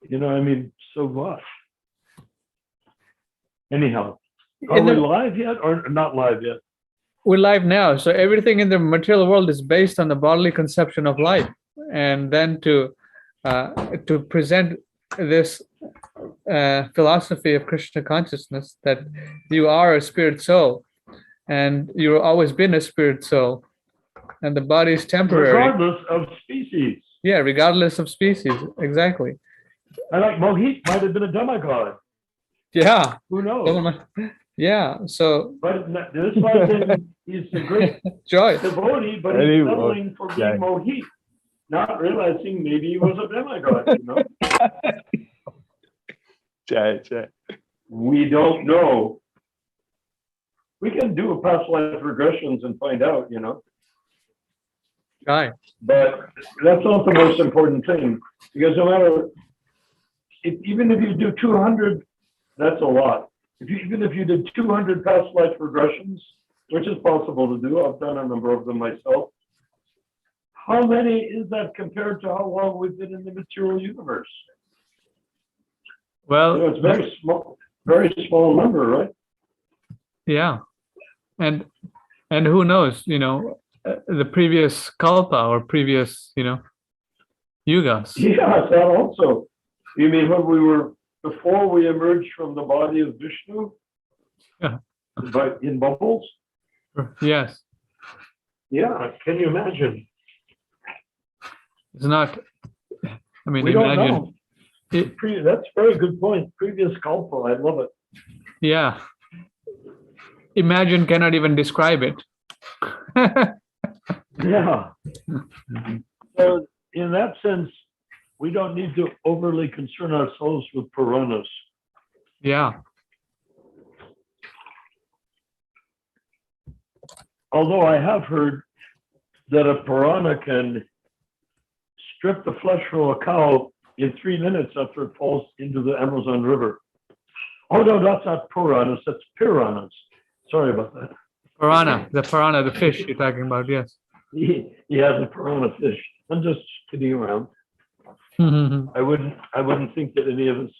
I mean, so what? Anyhow, are we live yet or not live yet? We're live now. So everything in the material world is based on the bodily conception of life. And then to present this philosophy of Krishna consciousness, that you are a spirit soul and you've always been a spirit soul, and the body is temporary. Regardless of species. Yeah, regardless of species. Exactly. I like Mohit might have been a demigod. Yeah. Who knows? Yeah. So. But this person, he's a great devotee, but he's settling for being Mohit, not realizing maybe he was a demigod. We don't know. We can do a past life regressions and find out, Right. But that's not the most important thing, because no matter, even if you do 200, that's a lot. Even if you did 200 past life regressions, which is possible to do, I've done a number of them myself. How many is that compared to how long we've been in the material universe? Well, it's very small number, right? Yeah, and who knows? The previous kalpa or previous, yugas. Yeah, that also. You mean when we were before we emerged from the body of Vishnu? Yeah. But in bubbles? Yes. Yeah, can you imagine? It's not. I mean, we imagine. Don't know. That's a very good point. Previous kalpa, I love it. Yeah. Imagine cannot even describe it. Yeah. So in that sense, we don't need to overly concern ourselves with Puranas. Yeah. Although I have heard that a Purana can strip the flesh from a cow in 3 minutes after it falls into the Amazon River. Oh no, that's not Puranas, that's piranhas. Sorry about that. Piranha, the fish you're talking about, yes. Yeah, the piranha fish. I'm just kidding around. I wouldn't think that any of us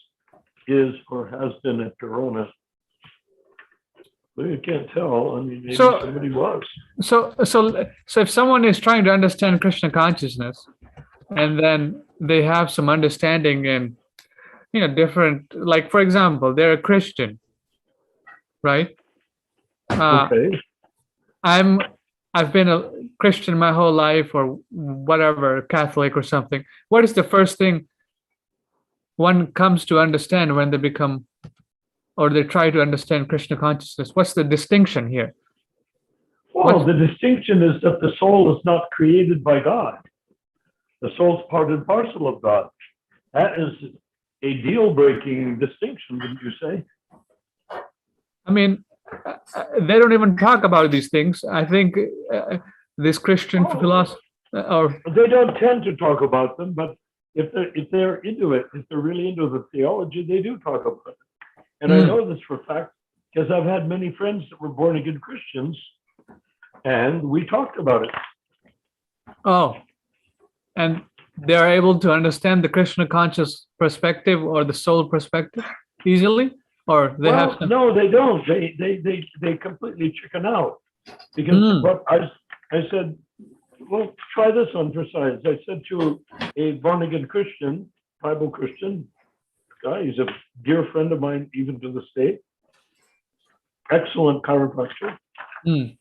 is or has been a piranha. But you can't tell. I mean, maybe somebody was. So if someone is trying to understand Krishna consciousness, and then they have some understanding in, different, like for example, they're a Christian, right? Okay. I've been a Christian my whole life, or whatever, Catholic or something. What is the first thing one comes to understand when they become, or they try to understand Krishna consciousness? What's the distinction here? Well, the distinction is that the soul is not created by God. The soul's part and parcel of God. That is a deal-breaking distinction, wouldn't you say? I mean, they don't even talk about these things. I think this Christian philosophy, or they don't tend to talk about them, but if they're into it, if they're really into the theology, they do talk about it. And I know this for a fact because I've had many friends that were born again Christians, and we talked about it. Oh, and they are able to understand the Krishna conscious perspective or the soul perspective easily, or they have some... No, they don't. They completely chicken out because what I said, well, try this on for science. I said to a born again Christian, Bible Christian guy, he's a dear friend of mine, even to this day, excellent chiropractor, and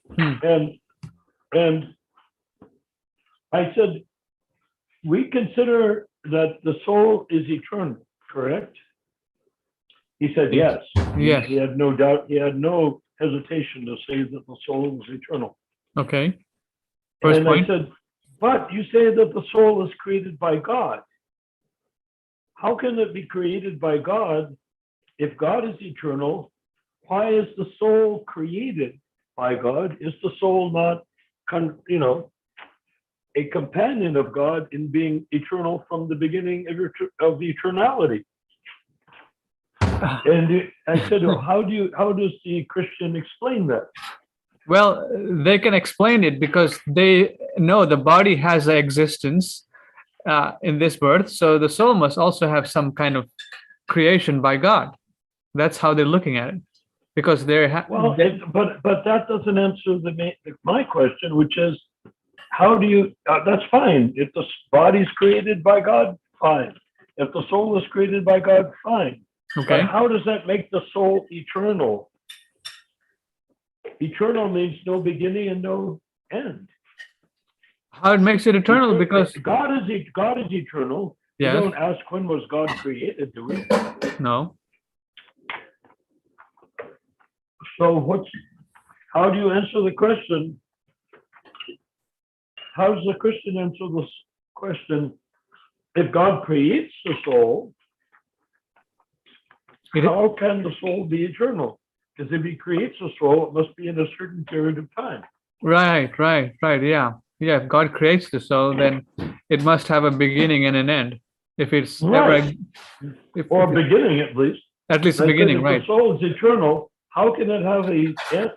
I said, we consider that the soul is eternal, correct? He said yes. Yes. He had no doubt. He had no hesitation to say that the soul was eternal. Okay. First and point. I said, but you say that the soul is created by God. How can it be created by God if God is eternal? Why is the soul created by God? Is the soul not, a companion of God in being eternal from the beginning of eternality? And I said, well, how does the Christian explain that? Well, they can explain it because they know the body has an existence in this birth, so the soul must also have some kind of creation by God. That's how they're looking at it, because they're but that doesn't answer my question, which is, how do you? That's fine. If the body's created by God, fine. If the soul is created by God, fine. okay. But how does that make the soul eternal? Eternal means no beginning and no end. How it makes it eternal? Because God is eternal. yes, We don't ask when was God created, do we? no. So how do you answer the question? How does the Christian answer this question? If God creates the soul, how can the soul be eternal? Because if he creates the soul, it must be in a certain period of time. Right. Yeah. If God creates the soul, then it must have a beginning and an end. If it's right. Or a beginning, at least. At least a beginning, right? If the soul is eternal, how can it have a end?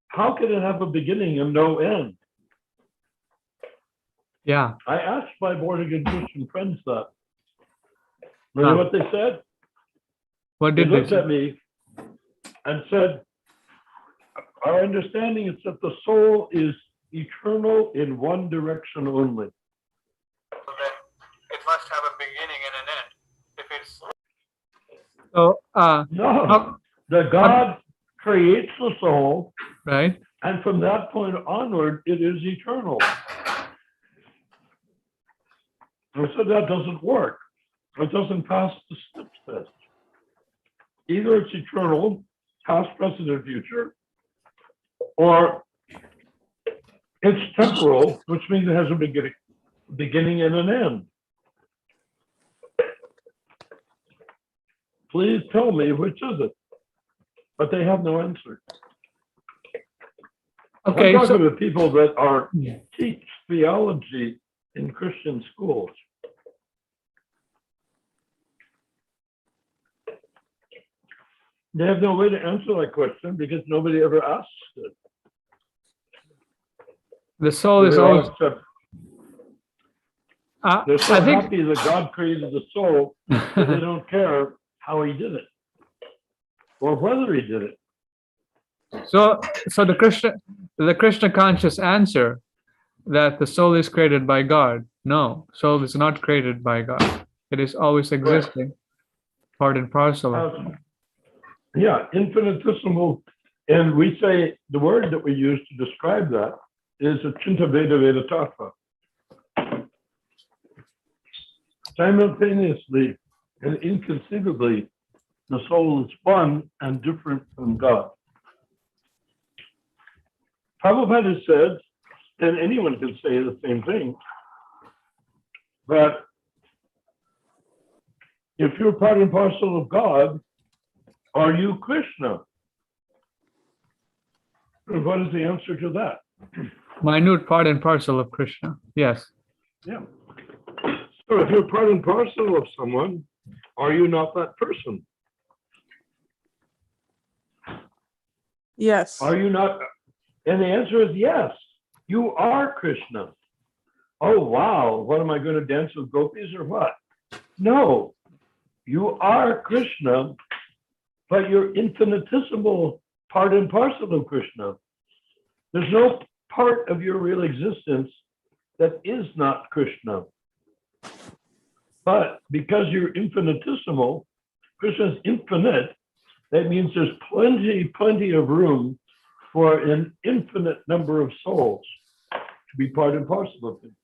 How can it have a beginning and no end? Yeah. I asked my born-again Christian friends that. You know what they said? What did they looked at me and said, our understanding is that the soul is eternal in one direction only. Then it must have a beginning and an end. If it's so, no, the God creates the soul, right? And from that point onward, it is eternal. And so that doesn't work. It doesn't pass the sniff test. Either it's eternal, past, present, and future, or it's temporal, which means it has a beginning and an end. Please tell me which is it. But they have no answer. Okay, I'm talking to people that teach theology in Christian schools. They have no way to answer that question because nobody ever asks it. The soul is always. They're so happy that God created the soul that they don't care how he did it or whether he did it. So the Krishna conscious answer that the soul is created by God. No, soul is not created by God. It is always existing, part and parcel of God. Yeah, infinitesimal. And we say the word that we use to describe that is a Chinta Veda Veda Tattva. Simultaneously and inconceivably, the soul is one and different from God. Prabhupada said, and anyone can say the same thing, that if you're part and parcel of God, are you Krishna? And what is the answer to that? Minute part and parcel of Krishna. Yes. Yeah. So if you're part and parcel of someone, are you not that person? Yes. Are you not? And the answer is yes. You are Krishna. Oh, wow. What am I going to dance with gopis or what? No. You are Krishna, but you're infinitesimal part and parcel of Krishna. There's no part of your real existence that is not Krishna. But because you're infinitesimal, Krishna's infinite, that means there's plenty of room for an infinite number of souls to be part and parcel of him.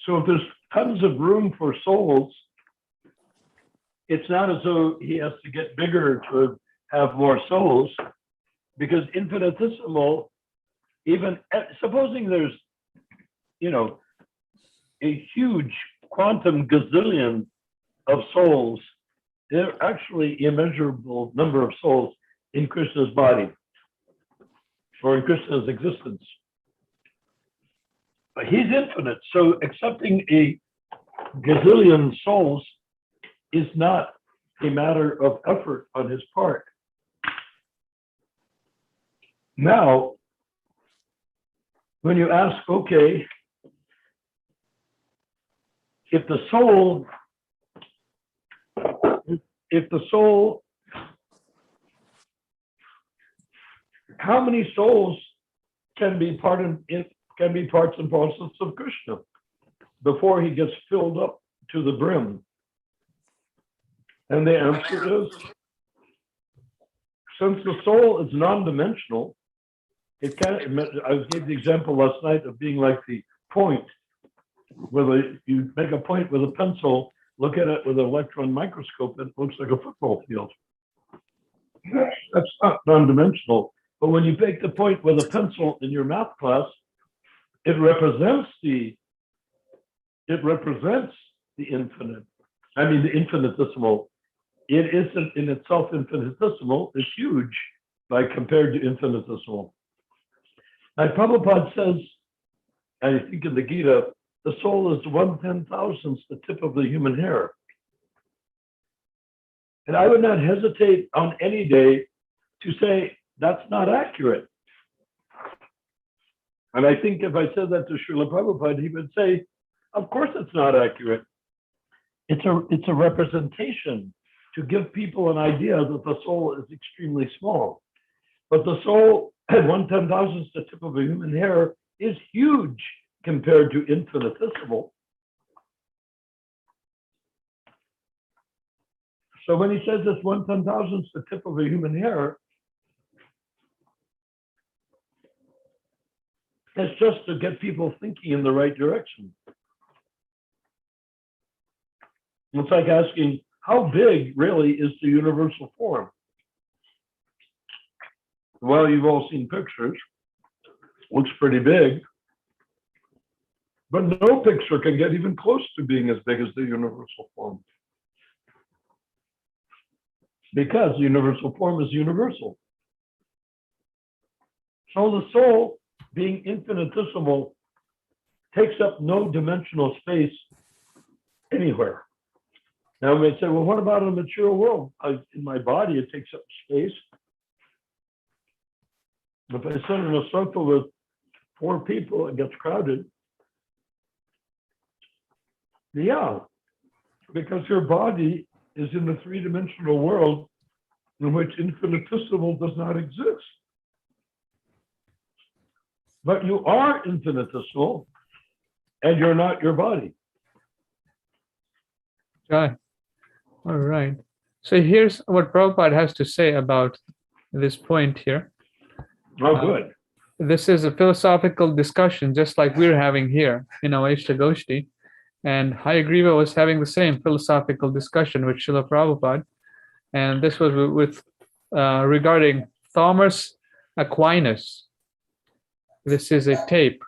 So if there's tons of room for souls, it's not as though he has to get bigger to have more souls, because infinitesimal, even supposing there's, a huge quantum gazillion of souls, there are actually immeasurable number of souls in Krishna's body or in Krishna's existence. But he's infinite, so accepting a gazillion souls is not a matter of effort on his part. Now, when you ask, okay, if the soul, how many souls can be parts and parcels of Krishna before he gets filled up to the brim? And the answer is, since the soul is non-dimensional, it can. I gave the example last night of being like the point, where you make a point with a pencil, look at it with an electron microscope, it looks like a football field. That's not non-dimensional. But when you make the point with a pencil in your math class, it represents the infinite. I mean, the infinitesimal. It isn't in itself infinitesimal. It's huge by compared to infinitesimal. Now, Prabhupada says, and I think in the Gita, the soul is 1/10,000th the tip of the human hair. And I would not hesitate on any day to say that's not accurate. And I think if I said that to Srila Prabhupada, he would say, of course it's not accurate. It's a representation to give people an idea that the soul is extremely small. But the soul at 1/10,000th the tip of a human hair is huge compared to infinitesimal. So when he says it's 1/10,000th the tip of a human hair, it's just to get people thinking in the right direction. It's like asking, how big really is the universal form? Well, you've all seen pictures. Looks pretty big. But no picture can get even close to being as big as the universal form. Because the universal form is universal. So the soul, being infinitesimal, takes up no dimensional space anywhere. Now we may say, well, what about in the material world? In my body, it takes up space. If I sit in a circle with 4 people, it gets crowded. Yeah, because your body is in the 3-dimensional world in which infinitesimal does not exist. But you are infinitesimal, and you're not your body. Right. All right. So here's what Prabhupada has to say about this point here. Oh, good. This is a philosophical discussion, just like we're having here in our iṣṭa-goṣṭhī. And Hayagriva was having the same philosophical discussion with Srila Prabhupada. And this was with regarding Thomas Aquinas. This is a tape.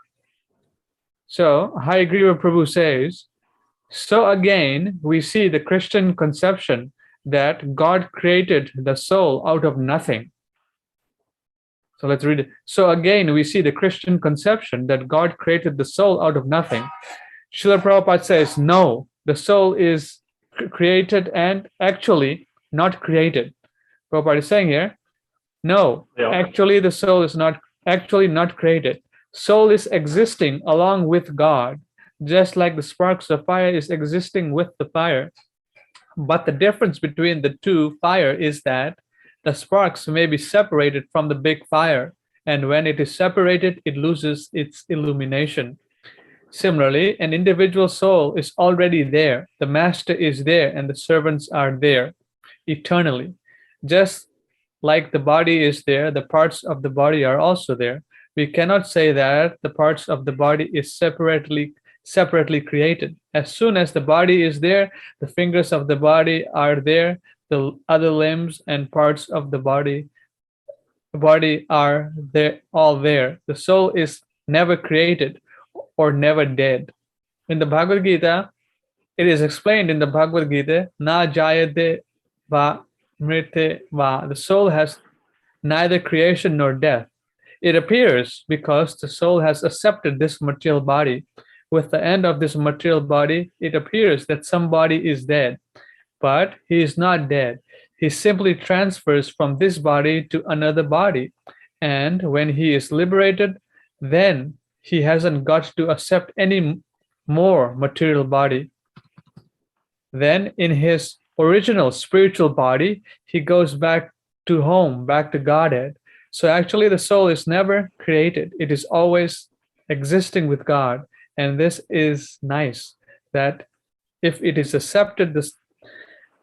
So Hayagriva Prabhu says, so again, we see the Christian conception that God created the soul out of nothing. So let's read it. So again, we see the Christian conception that God created the soul out of nothing. Srila Prabhupada says, no, the soul is created and actually not created. Prabhupada is saying here, no, actually the soul is not created. Soul is existing along with God, just like the sparks of fire is existing with the fire. But the difference between the two fire is that the sparks may be separated from the big fire, and when it is separated, it loses its illumination. Similarly, an individual soul is already there, the master is there, and the servants are there eternally. Just like the body is there, the parts of the body are also there. We cannot say that the parts of the body is separately created. As soon as the body is there, the fingers of the body are there, the other limbs and parts of the body are there, all there. The soul is never created or never dead. In the Bhagavad Gita, it is explained in the Bhagavad Gita, na jayate va mrite va. The soul has neither creation nor death. It appears because the soul has accepted this material body. With the end of this material body, it appears that somebody is dead, but he is not dead. He simply transfers from this body to another body. And when he is liberated, then he hasn't got to accept any more material body. then in his original spiritual body, he goes back to home, back to Godhead. So actually the soul is never created. It is always existing with God. And this is nice, that if it is accepted,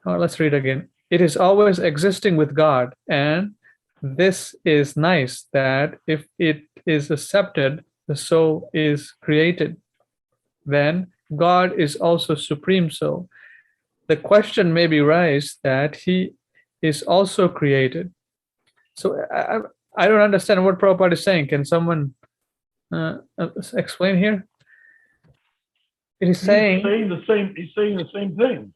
let's read again. It is always existing with God. And this is nice, that if it is accepted, the soul is created. Then God is also supreme soul. The question may be raised that he is also created. So I don't understand what Prabhupada is saying. Can someone explain here? It is saying the same. He's saying the same thing.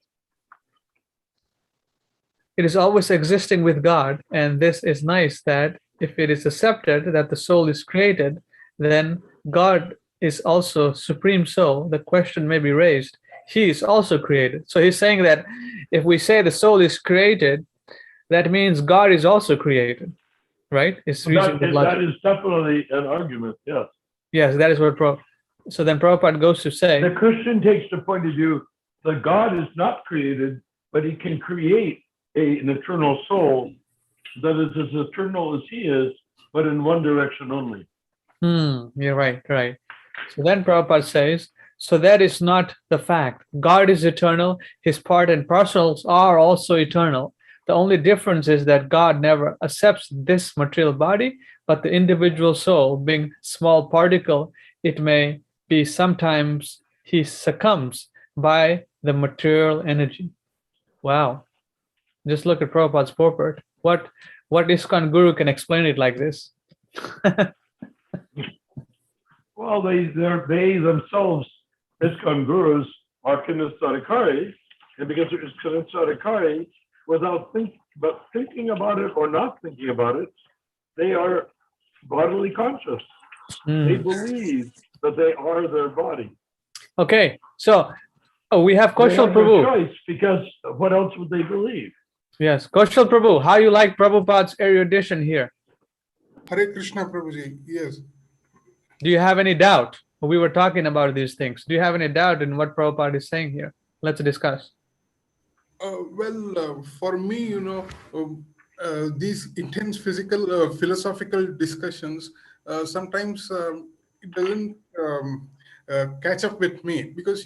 It is always existing with God, and this is nice, that if it is accepted that the soul is created, then God is also supreme soul. The question may be raised, he is also created. So he's saying that if we say the soul is created, that means God is also created, right? It's that is definitely an argument, yes. Yes, that is what so then Prabhupada goes to say, the Christian takes the point of view that God is not created, but he can create an eternal soul that is as eternal as he is, but in one direction only. You're right. So then Prabhupada says, so that is not the fact. God is eternal. His part and parcels are also eternal. The only difference is that God never accepts this material body, but the individual soul, being small particle, it may be sometimes he succumbs by the material energy. Wow. Just look at Prabhupada's purport. What ISKCON Guru can explain it like this? Well, they themselves, ISKCON Gurus, are Kinnisadikari, and because it is Kinnisadikari, without thinking about it or not thinking about it, they are bodily conscious. They believe that they are their body. Okay, so we have Kaushal Prabhu. Choice, because what else would they believe? Yes, Kaushal Prabhu, how you like Prabhupada's erudition here? Hare Krishna Prabhuji, yes. Do you have any doubt? We were talking about these things. Do you have any doubt in what Prabhupada is saying here? Let's discuss. For me, these intense philosophical discussions, sometimes it doesn't catch up with me, because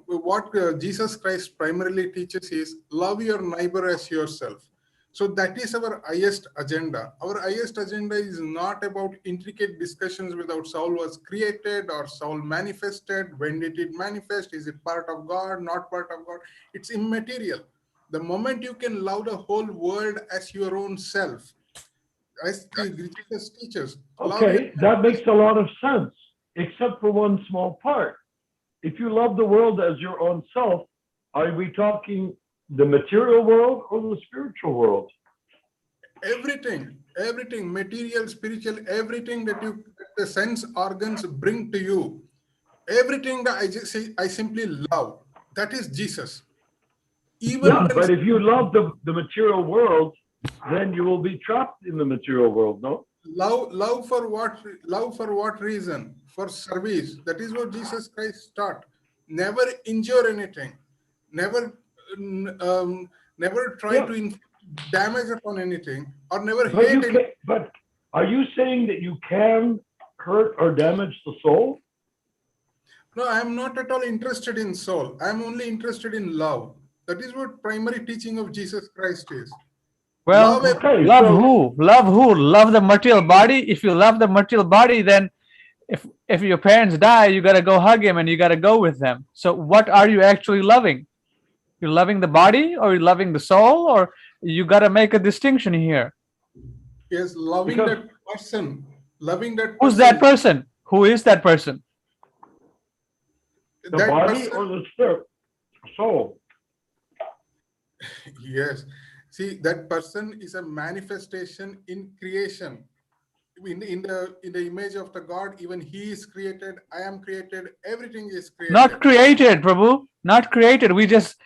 what Jesus Christ primarily teaches is love your neighbor as yourself. So that is our highest agenda. Our highest agenda is not about intricate discussions without soul was created or soul manifested. When did it manifest? Is it part of God, not part of God? It's immaterial. The moment you can love the whole world as your own self, as the Jesus teaches. Okay, that makes a lot of sense, except for one small part. If you love the world as your own self, are we talking the material world or the spiritual world? Everything, material, spiritual, everything that the sense organs bring to you, everything that I simply love, that is Jesus. But if you love the material world, then you will be trapped in the material world, no? Love for what reason? For service. That is what Jesus Christ taught. Never injure anything. Never try to inflict damage upon anything, or never hate anything. But are you saying that you can hurt or damage the soul? No, I am not at all interested in soul. I am only interested in love. That is what primary teaching of Jesus Christ is. Well, love who? Love the material body. If you love the material body, then if your parents die, you got to go hug him and you got to go with them. So what are you actually loving? You're loving the body, or you're loving the soul, or you got to make a distinction here. Yes, loving that person. Loving that person. Who's that person? Who is that person? The body or the spirit? Soul. Yes. See, that person is a manifestation in creation. In the image of the God, even he is created, I am created, everything is created. Not created, Prabhu. Not created. We just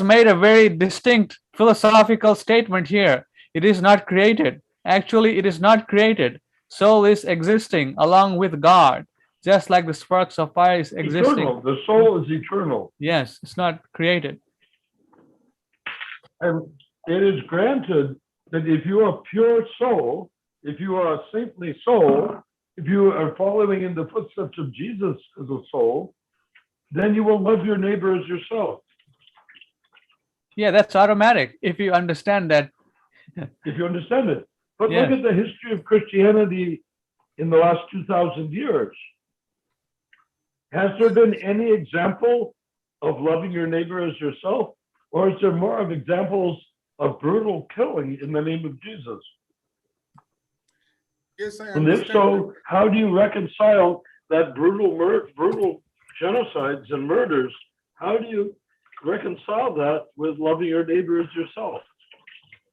made a very distinct philosophical statement here. It is not created. Actually, it is not created. Soul is existing along with God, just like the sparks of fire is existing. Eternal. The soul is eternal. Yes, it's not created. And it is granted that if you are a pure soul, if you are a saintly soul, if you are following in the footsteps of Jesus as a soul, then you will love your neighbor as yourself. Yeah, that's automatic if you understand that. If you understand it. But Yeah. look at the history of Christianity in the last 2,000 years. Has there been any example of loving your neighbor as yourself? Or is there more of examples of brutal killing in the name of Jesus? Yes, I And if understand. so, how do you reconcile that brutal genocides and murders? How do you reconcile that with loving your neighbor as yourself?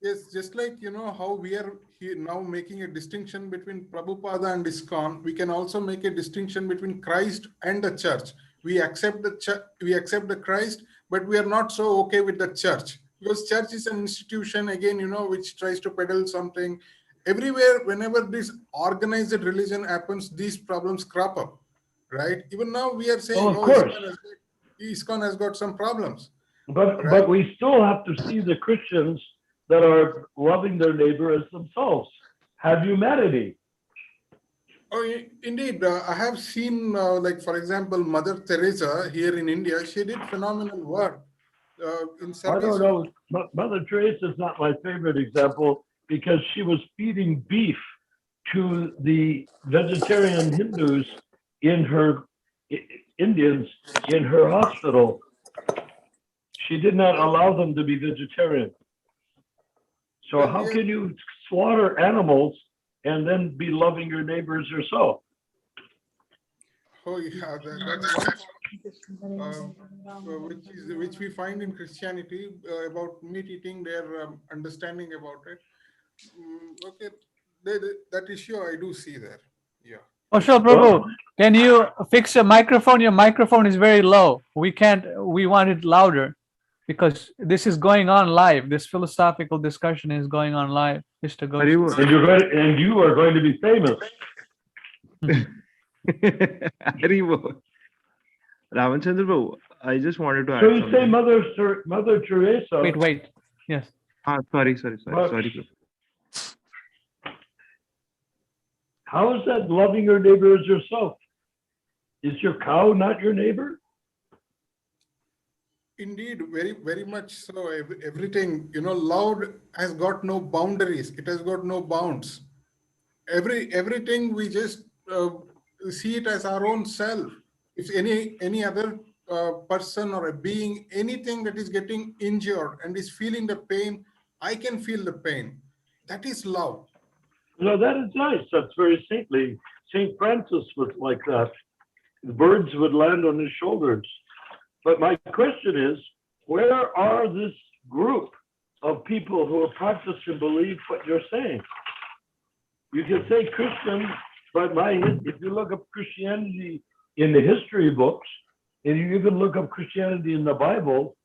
Yes, just like how we are here now making a distinction between Prabhupada and ISKCON, we can also make a distinction between Christ and the church. We accept the church, we accept the Christ, but we are not so okay with the church, because church is an institution again, which tries to peddle something. Everywhere, whenever this organized religion happens, these problems crop up, right? Even now we are saying, Well, of course. ISKCON has got some problems. But Right. we still have to see the Christians that are loving their neighbor as themselves, have humanity. Oh, indeed. I have seen, like, for example, Mother Teresa here in India. She did phenomenal work in I service don't of. know. Mother Teresa is not my favorite example because she was feeding beef to the vegetarian Hindus in her Indians in her hospital. She did not allow them to be vegetarian. So Well, how yeah. can you slaughter animals and then be loving your neighbors yourself? Oh, yeah, that's one which we find in Christianity about meat eating. Their understanding about it. Okay, that issue I do see there. Yeah. Oh, sure, Prabhu. Can you fix your microphone? Your microphone is very low. We want it louder because this is going on live. This philosophical discussion is going on live. Istagosthi. And you are going to be famous. Ramachandra Prabhu, I just wanted to add So you say something. Mother Teresa. Wait. Yes. Sorry, Well, Prabhu. How is that loving your neighbor as yourself? Is your cow not your neighbor? Indeed, very, very much so. Everything, love has got no boundaries. It has got no bounds. Everything we just see it as our own self. If any other person or a being, anything that is getting injured and is feeling the pain, I can feel the pain. That is love. No, that is nice. That's very saintly. Saint Francis was like that. The birds would land on his shoulders. But my question is, where are this group of people who practice and believe what you're saying? You can say Christian, but if you look up Christianity in the history books, and you even look up Christianity in the Bible,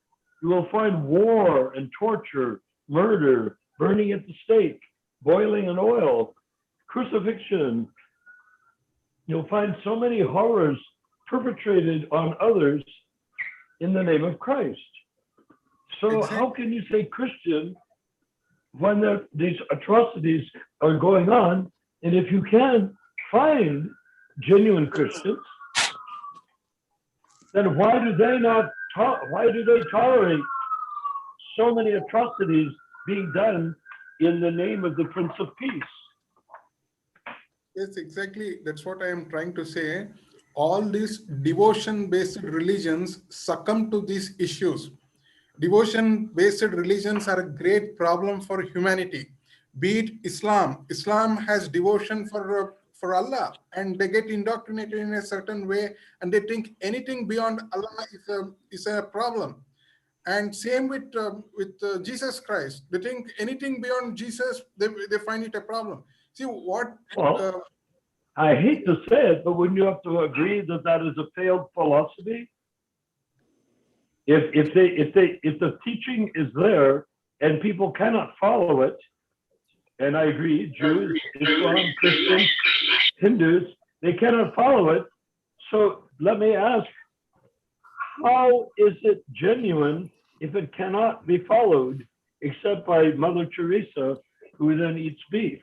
you will find war and torture, murder, burning at the stake, boiling in oil, crucifixion. You'll find so many horrors perpetrated on others in the name of Christ. So how can you say Christian when these atrocities are going on? And if you can find genuine Christians, then why do they tolerate so many atrocities being done in the name of the Prince of Peace? Yes, exactly. That's what I am trying to say. All these devotion-based religions succumb to these issues. Devotion-based religions are a great problem for humanity. Be it Islam. Islam has devotion for Allah, and they get indoctrinated in a certain way, and they think anything beyond Allah is a problem. And same with Jesus Christ. They think anything beyond Jesus, they find it a problem. See what? Well, I hate to say it, but wouldn't you have to agree that that is a failed philosophy? If the teaching is there and people cannot follow it, and I agree, Jews, Islam, Christians, Hindus, they cannot follow it. So let me ask, how is it genuine if it cannot be followed except by Mother Teresa, who then eats beef.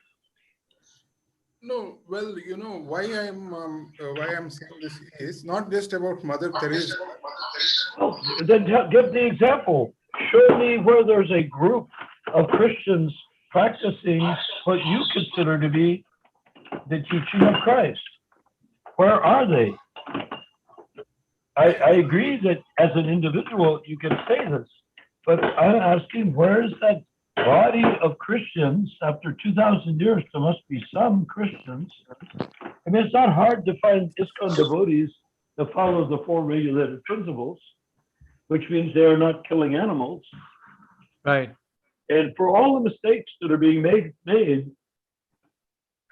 No, well, you know why I'm saying this is not just about Mother Teresa. Well, then give the example. Show me where there's a group of Christians practicing what you consider to be the teaching of Christ. Where are they? I agree that as an individual you can say this, but I'm asking, where is that body of Christians? After 2,000 years, there must be some Christians. I mean, it's not hard to find ISKCON devotees that follow the 4 regulated principles, which means they are not killing animals. Right. And for all the mistakes that are being made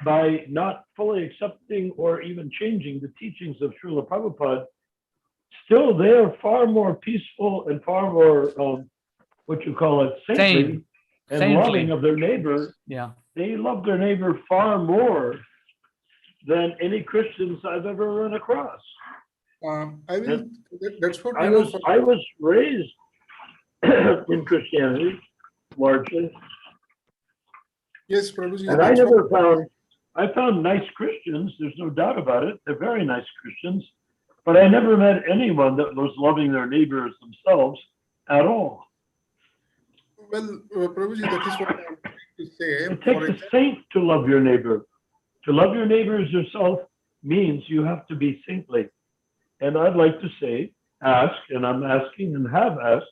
by not fully accepting or even changing the teachings of Srila Prabhupada, still they are far more peaceful and far more, saintly and Saintly. loving of their neighbor. Yeah. They love their neighbor far more than any Christians I've ever run across. That's what I was raised in Christianity largely, Yes, Prabhuji. and I found nice Christians. There's no doubt about it. They're very nice Christians, but I never met anyone that was loving their neighbors themselves at all. Well, Prabhuji, that is what I'm trying to say. It takes a saint to love your neighbor. To love your neighbor as yourself means you have to be saintly. And I'd like to ask, and I'm asking and have asked,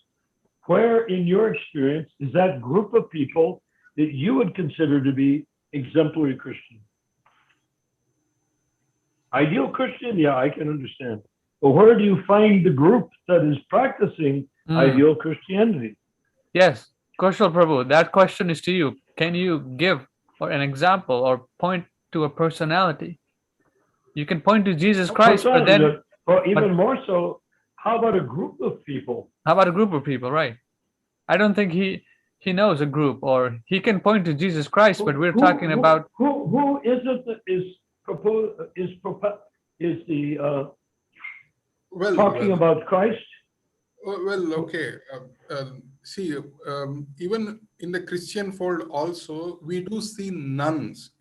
where in your experience is that group of people that you would consider to be exemplary Christian? Ideal Christian, yeah, I can understand. But where do you find the group that is practicing ideal Christianity? Yes, Kaushal Prabhu, that question is to you. Can you give an example or point to a personality? You can point to Jesus Christ, but then... even more so, how about a group of people? How about a group of people, right? I don't think he knows a group, or he can point to Jesus Christ, but we're talking about... Who is it that is talking about Christ? Well, okay. See, even in the Christian fold also, we do see nuns,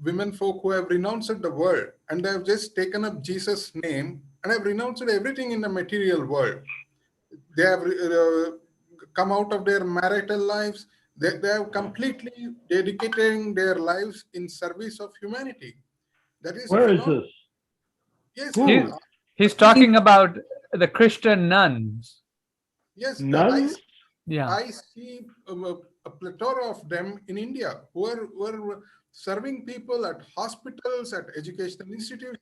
women folk who have renounced the world and they have just taken up Jesus' name and have renounced everything in the material world. They have come out of their marital lives. They have completely dedicating their lives in service of humanity. That is where is this? Yes, he's talking about the Christian nuns. Yes, nuns? I see a plethora of them in India who are serving people at hospitals, at educational institutions.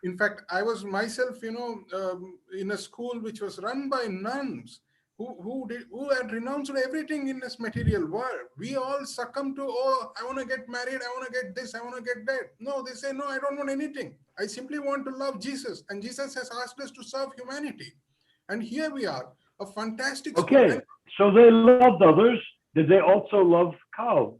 In fact, I was myself, in a school which was run by nuns who had renounced everything in this material world. We all succumb to, I want to get married, I want to get this, I want to get that. No, they say, no, I don't want anything. I simply want to love Jesus. And Jesus has asked us to serve humanity. And here we are, a fantastic school. Okay, so they loved others. Did they also love cows?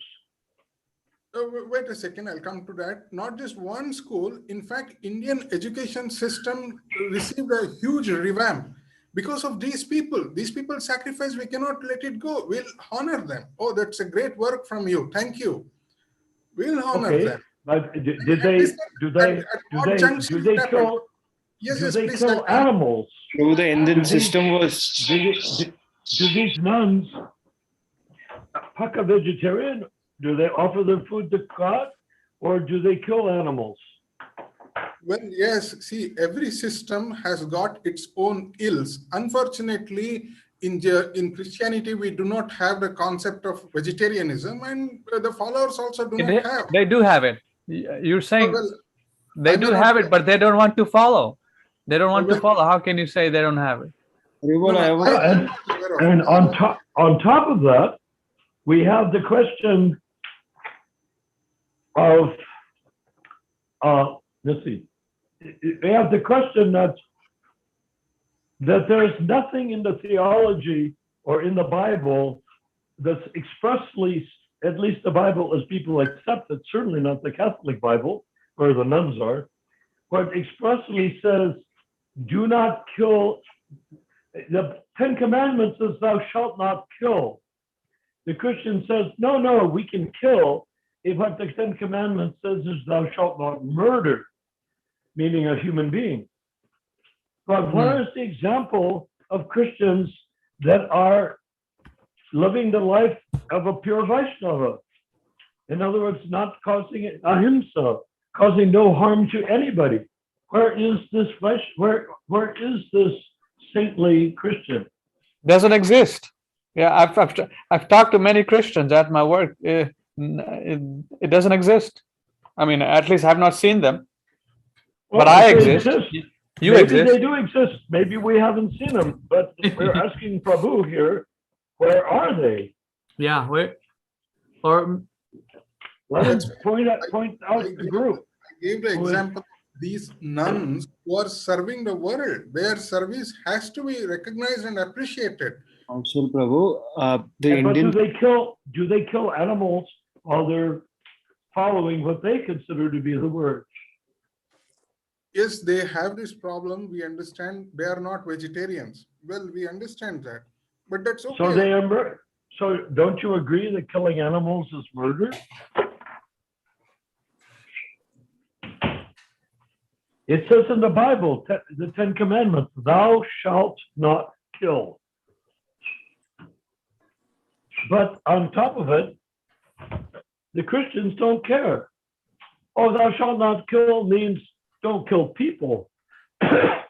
Wait a second, I'll come to that. Not just one school. In fact, Indian education system received a huge revamp because of these people. These people sacrifice, we cannot let it go. We'll honor them. Oh, that's a great work from you. Thank you. We'll honor them. But do they kill animals? Through the Indian system was... Do these nuns pack a vegetarian? Do they offer their food to God, or do they kill animals? Well, yes. See, every system has got its own ills. Unfortunately, in Christianity, we do not have the concept of vegetarianism, and the followers also do not have. They do have it. You're saying they do have it, but they don't want to follow. They don't want to follow. How can you say they don't have it? And on top of that, we have the question of let's see. We have the question that there's nothing in the theology or in the Bible that's expressly, at least the Bible as people accept it, certainly not the Catholic Bible, where the nuns are, but expressly says, do not kill The Ten Commandments says, thou shalt not kill. The Christian says, no, we can kill. What the Ten Commandments says is, thou shalt not murder, meaning a human being. But where is the example of Christians that are living the life of a pure Vaishnava? In other words, not causing ahimsa, causing no harm to anybody. Where is this where is this saintly Christian? Doesn't exist. Yeah, I've talked to many Christians at my work. It doesn't exist. I mean, at least I've not seen them. But I they exist. You Maybe exist. they do exist. Maybe we haven't seen them. But we're asking Prabhu here, where are they? Yeah, or Let us point out the group. I gave the example. These nuns who are serving the world, their service has to be recognized and appreciated. Also, Prabhu, the But Indian. do they kill animals while they're following what they consider to be the word? Yes, they have this problem. We understand they are not vegetarians. Well, we understand that, but that's okay. So they are. So don't you agree that killing animals is murder? It says in the Bible, the Ten Commandments, thou shalt not kill. But on top of it, the Christians don't care. Oh, thou shalt not kill means don't kill people. And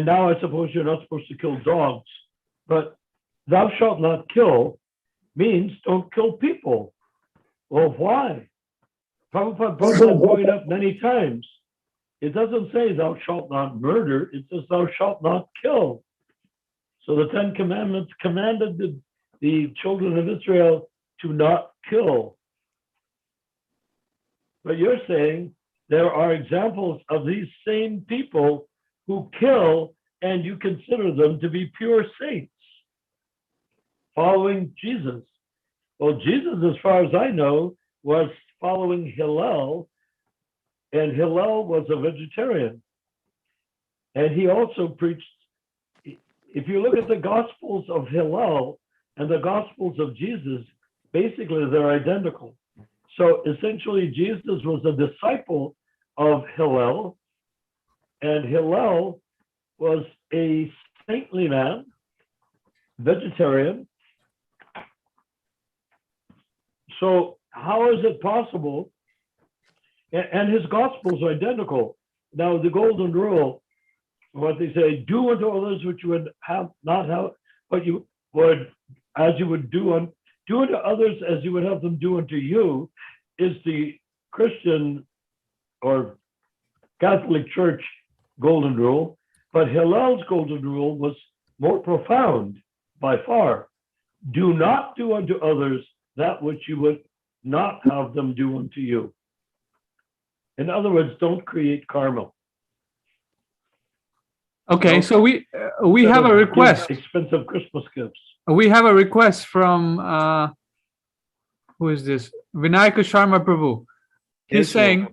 now I suppose you're not supposed to kill dogs, but thou shalt not kill means don't kill people. Well, why? Prabhupada brought that point up many times. It doesn't say thou shalt not murder, it says thou shalt not kill. So the Ten Commandments commanded the children of Israel to not kill. But you're saying there are examples of these same people who kill, and you consider them to be pure saints, following Jesus. Well, Jesus, as far as I know, was following Hillel, and Hillel was a vegetarian. And he also preached, if you look at the Gospels of Hillel and the Gospels of Jesus, basically they're identical. So essentially, Jesus was a disciple of Hillel, and Hillel was a saintly man, vegetarian. So how is it possible? And his Gospels are identical. Now, the golden rule, what they say, do unto others what you would have not have, but you would, as you would do unto others as you would have them do unto you, is the Christian or Catholic Church golden rule. But Hillel's golden rule was more profound by far. Do not do unto others that which you would not have them do unto you. In other words, don't create karma. okay, No. so we have a Give request. expensive Christmas gifts. We have a request from who is this? Vinayaka Sharma Prabhu. He's saying,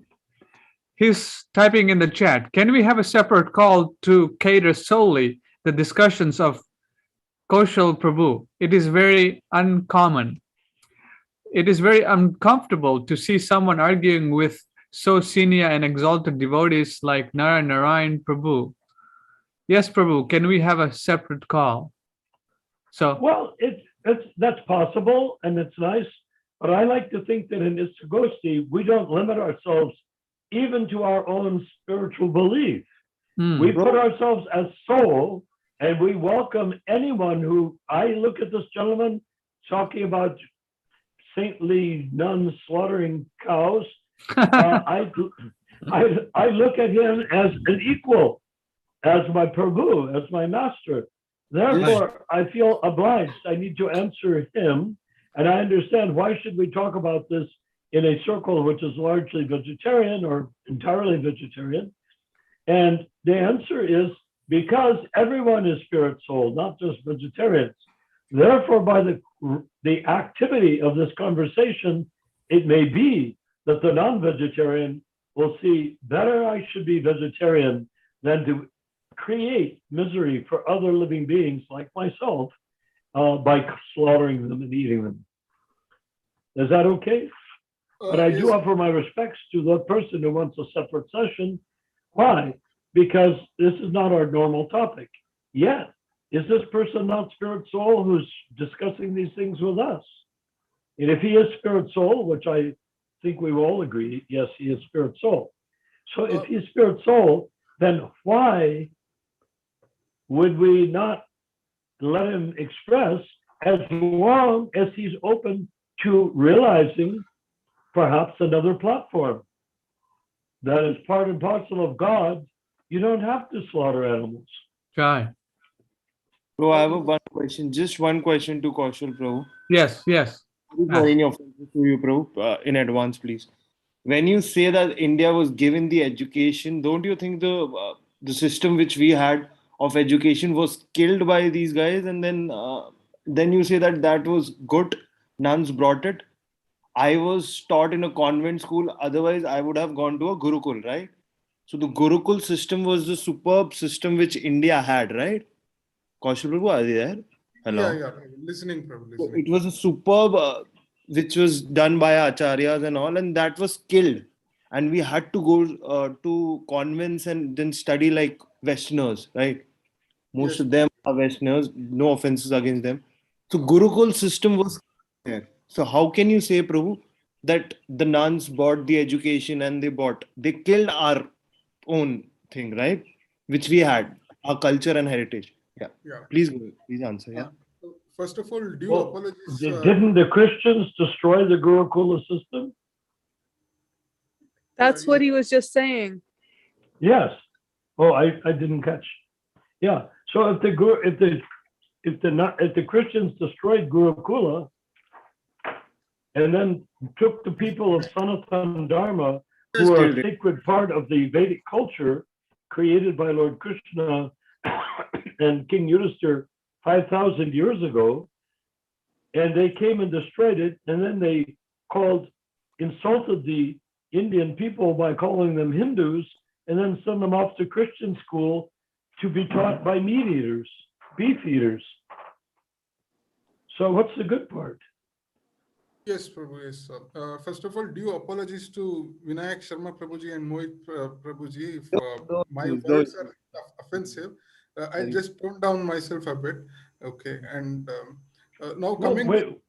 he's typing in the chat, can we have a separate call to cater solely the discussions of Kaushal Prabhu? It is very uncommon. It is very uncomfortable to see someone arguing with so senior and exalted devotees like Narayan Prabhu. Yes, Prabhu, can we have a separate call? So, Well, that's possible and it's nice, but I like to think that in Istagosthi, we don't limit ourselves even to our own spiritual belief. We put ourselves as soul and we welcome anyone who, I look at this gentleman talking about saintly nuns slaughtering cows. I look at him as an equal, as my Prabhu, as my master. Therefore, I feel obliged. I need to answer him. And I understand, why should we talk about this in a circle which is largely vegetarian or entirely vegetarian? And the answer is because everyone is spirit soul, not just vegetarians. Therefore, by the activity of this conversation, it may be that the non-vegetarian will see better I should be vegetarian than to create misery for other living beings like myself by slaughtering them and eating them. Is that okay? But I do yes, offer my respects to the person who wants a separate session. Why? Because this is not our normal topic. Yet, is this person not spirit soul who's discussing these things with us? And if he is spirit soul, which I think we all agree, yes, he is spirit soul. So if he's spirit soul, then why would we not let him express as long as he's open to realizing perhaps another platform that is part and parcel of God? You don't have to slaughter animals. Jai. Bro, I have one question. Just one question to Kaushal Prabhu. Yes, yes. For any offenses to you, Prabhu, in advance, please. When you say that India was given the education, don't you think the system which we had of education was killed by these guys? And then you say that that was good. Nuns brought it. I was taught in a convent school. Otherwise, I would have gone to a Gurukul, right? So the Gurukul system was the superb system which India had, right? Kaushal Prabhu, are you there? Hello. yeah. Listening, Prabhu, So listening. it was a superb, which was done by acharyas and all, and that was killed. And we had to go to convents and then study like Westerners, right? Most Yes, of them are Westerners. No offenses against them. So Gurukul system was there. So how can you say, Prabhu, that the nuns bought the education and they killed our own thing, right? Which we had, our culture and heritage. Yeah. yeah. Please answer. Yeah. First of all, due Well, apologies. didn't the Christians destroy the Gurukula system? That's what he was just saying. Yes. Oh, I didn't catch. Yeah. So if the Christians destroyed Gurukula and then took the people of Sanatana Dharma, who are a sacred part of the Vedic culture created by Lord Krishna and King Yudhisthira 5,000 years ago, and they came and destroyed it, and then they insulted the Indian people by calling them Hindus, and then send them off to Christian school to be taught by meat eaters, beef eaters. So what's the good part? Yes, Prabhu, yes, sir. First of all, due apologies to Vinayak Sharma Prabhuji and Mohit Prabhuji if my words are offensive. I'll just tone down myself a bit. Okay, and now coming. Wait,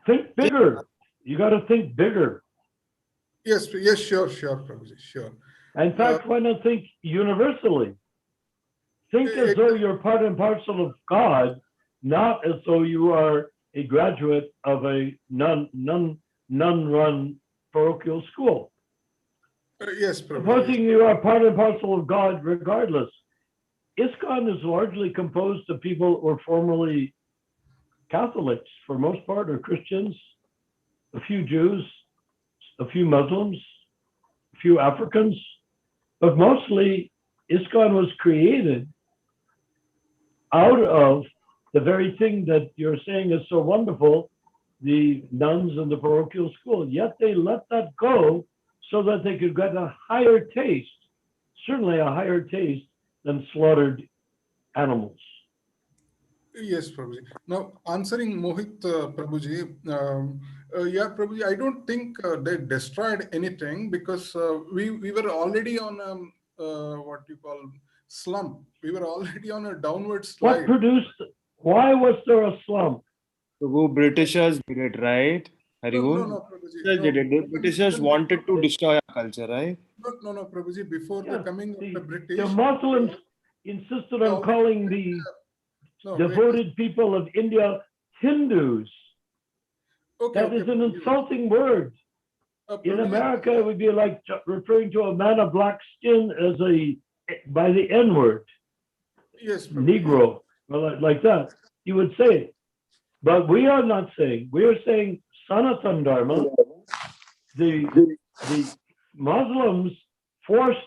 think bigger. You got to think bigger. Yes, sure, Prabhuji, sure. In fact, why not think universally? Think as though you're part and parcel of God, not as though you are a graduate of a nun-run parochial school. Yes, Prabhuji. Supposing you are part and parcel of God regardless. ISKCON is largely composed of people who are formerly Catholics, for most part, or Christians, a few Jews, a few Muslims, a few Africans, but mostly ISKCON was created out of the very thing that you're saying is so wonderful, the nuns and the parochial school. Yet they let that go so that they could get a higher taste, certainly a higher taste than slaughtered animals. Yes, Prabhuji. Now, answering Mohit Prabhuji, yeah, Prabhuji, I don't think they destroyed anything because we were already on what you call slump. We were already on a downward slide. Why was there a slump? So Britishers did it, right? No, Prabhuji. The Britishers wanted to destroy our culture, right? No, Prabhuji. Before the coming of the British, the Muslims insisted on calling the devoted people of India Hindus. That is an insulting word. In America, it would be like referring to a man of black skin as by the N word. Yes, Negro, like that. You would say it. But we are not saying. We are saying Sanatana Dharma. The Muslims forced.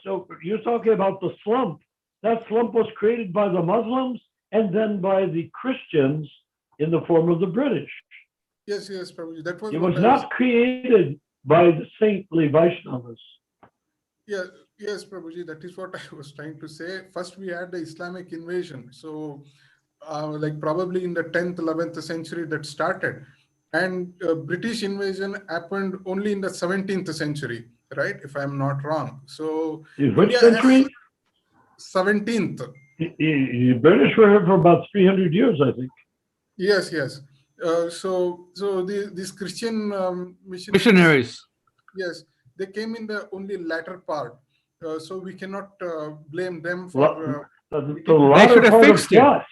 You're talking about the slump. That slump was created by the Muslims and then by the Christians in the form of the British. Yes, Prabhuji. That was. It was not created by the saintly Vaishnavas. Yeah, Yes, Prabhuji, that is what I was trying to say. First, we had the Islamic invasion. So, like probably in the 10th, 11th century that started. And British invasion happened only in the 17th century, right? If I'm not wrong. So, In which India century? has 17th. The British were here for about 300 years, I think. Yes, yes. These Christian Missionaries. yes, they came in the only latter part. So we cannot blame them The for. the latter should have part of fixed it. what?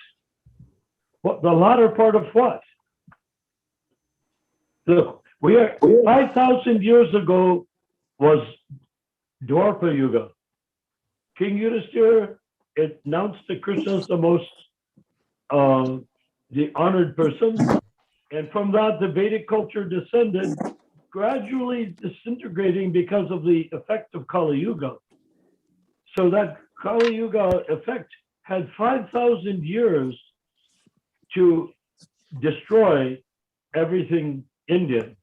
What the latter part of what? Look, we are 5,000 years ago was Dwarpa Yuga. King Yudhisthira announced that Krishna is the most the honored person, and from that the Vedic culture descended, gradually disintegrating because of the effect of Kali Yuga. So that Kali Yuga effect had 5,000 years to destroy everything Indian.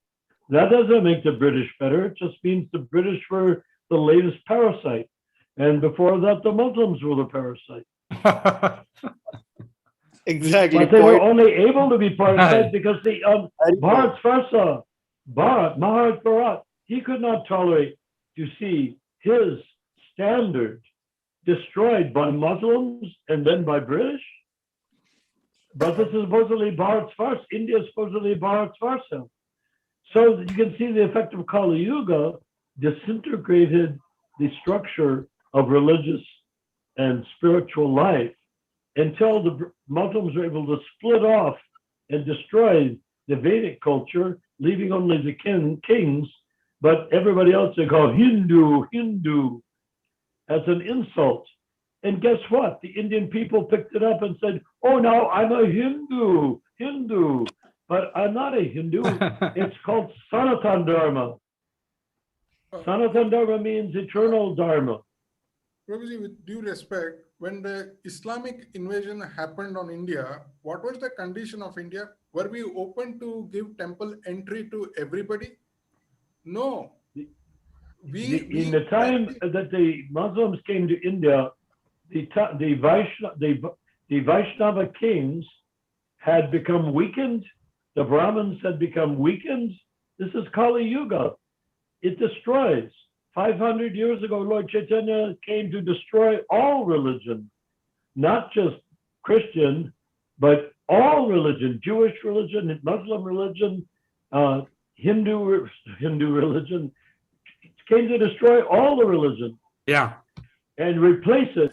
That doesn't make the British better. It just means the British were the latest parasite. And before that, the Muslims were the parasite. Exactly. But they were Point. only able to be parasite because the Bharat Farsa, Maharaj Bharat, he could not tolerate to see his standard destroyed by Muslims and then by British. But this is supposedly Bharat's Farsa. India is supposedly Bharat's Farsa. So you can see the effect of Kali Yuga disintegrated the structure of religious and spiritual life until the Muslims were able to split off and destroy the Vedic culture, leaving only the kings, but everybody else they call Hindu as an insult. And guess what? The Indian people picked it up and said, oh, now I'm a Hindu, but I'm not a Hindu. It's called Sanatan Dharma. Sanatan Dharma means eternal Dharma. Prabhuji, with due respect, when the Islamic invasion happened on India, what was the condition of India? Were we open to give temple entry to everybody? No. In the time that the Muslims came to India, the Vaishnava kings had become weakened. The Brahmins had become weakened. This is Kali Yuga. It destroys. 500 years ago, Lord Chaitanya came to destroy all religion, not just Christian, but all religion, Jewish religion, Muslim religion, Hindu religion. It came to destroy all the religion. Yeah. And replace it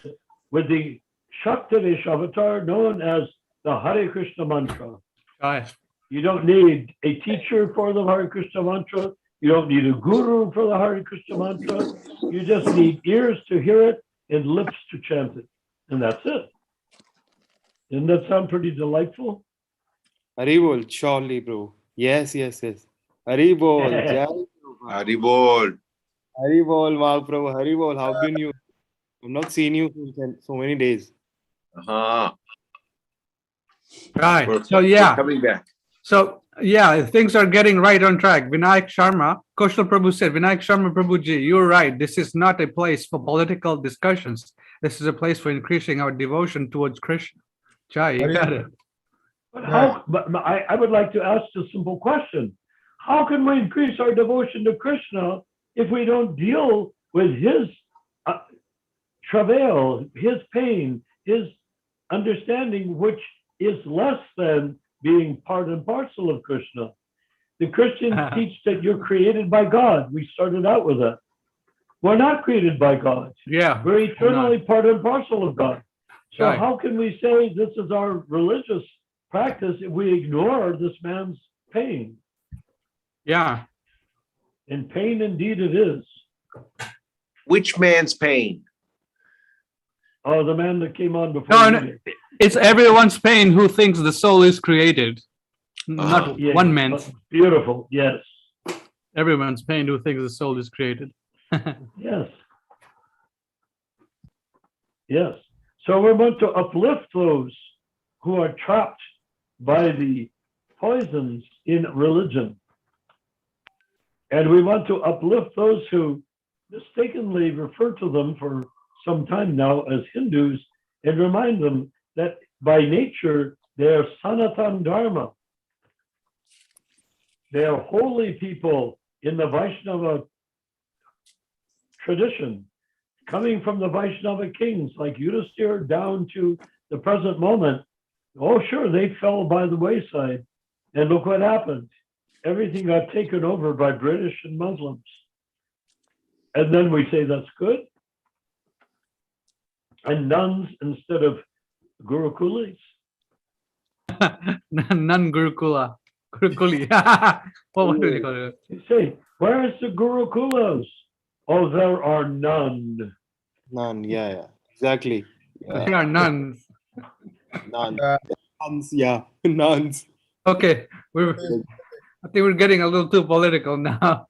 with the Shaktivish avatar known as the Hare Krishna mantra. Right. You don't need a teacher for the Hare Krishna mantra. You don't need a guru for the Hare Krishna mantra. You just need ears to hear it and lips to chant it. And that's it. Doesn't that sound pretty delightful? Haribol, surely, bro. Yes. Haribol. Jai Prabhupada. Haribol. Haribol, Mahaprabhu. Haribol. How been you? I've not seen you in so many days. Uh-huh. Right. We're coming back. So yeah, things are getting right on track. Vinayak Sharma, Kaushal Prabhu said, Vinayak Sharma Prabhuji, you're right. This is not a place for political discussions. This is a place for increasing our devotion towards Krishna. Jai, you got it. But I would like to ask a simple question. How can we increase our devotion to Krishna if we don't deal with his travail, his pain, his understanding, which is less than being part and parcel of Krishna? The Christians teach that you're created by God. We started out with that. We're not created by God. Yeah. We're eternally part and parcel of God. So Right. how can we say this is our religious practice if we ignore this man's pain? Yeah. And pain indeed it is. Which man's pain? Oh, the man that came on before. No, no, it's everyone's pain who thinks the soul is created. Not Yeah, one man's. Beautiful. Yes. Everyone's pain who thinks the soul is created. Yes. Yes. So we want to uplift those who are trapped by the poisons in religion. And we want to uplift those who mistakenly refer to them for some time now as Hindus and remind them that by nature they are Sanatan Dharma. They are holy people in the Vaishnava tradition, coming from the Vaishnava kings like Yudhisthira down to the present moment. Oh, sure, they fell by the wayside. And look what happened. Everything got taken over by British and Muslims. And then we say that's good. And nuns instead of gurukulis. Nun Gurukula. Gurukuli. What do they call it? You say, where is the gurukulas? Oh, there are none. None. Yeah. Exactly. They are nuns. None. Nuns. Yeah. Nuns. Okay. I think we're getting a little too political now.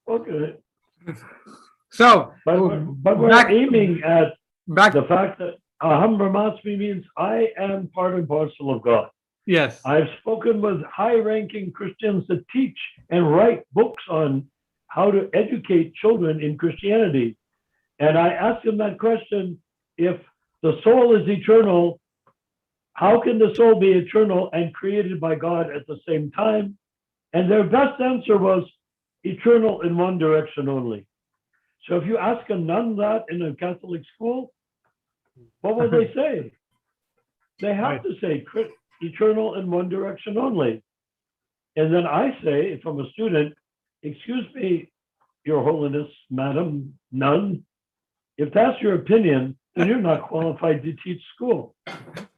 Okay. So, But we're back- aiming at back. the fact that Aham Brahmasmi means I am part and parcel of God. Yes. I've spoken with high-ranking Christians that teach and write books on how to educate children in Christianity. And I ask them that question, if the soul is eternal, how can the soul be eternal and created by God at the same time? And their best answer was eternal in one direction only. So if you ask a nun that in a Catholic school, what will they say? They have to say eternal in one direction only. And then I say, if I'm a student, excuse me, Your Holiness, Madam Nun, if that's your opinion, then you're not qualified to teach school.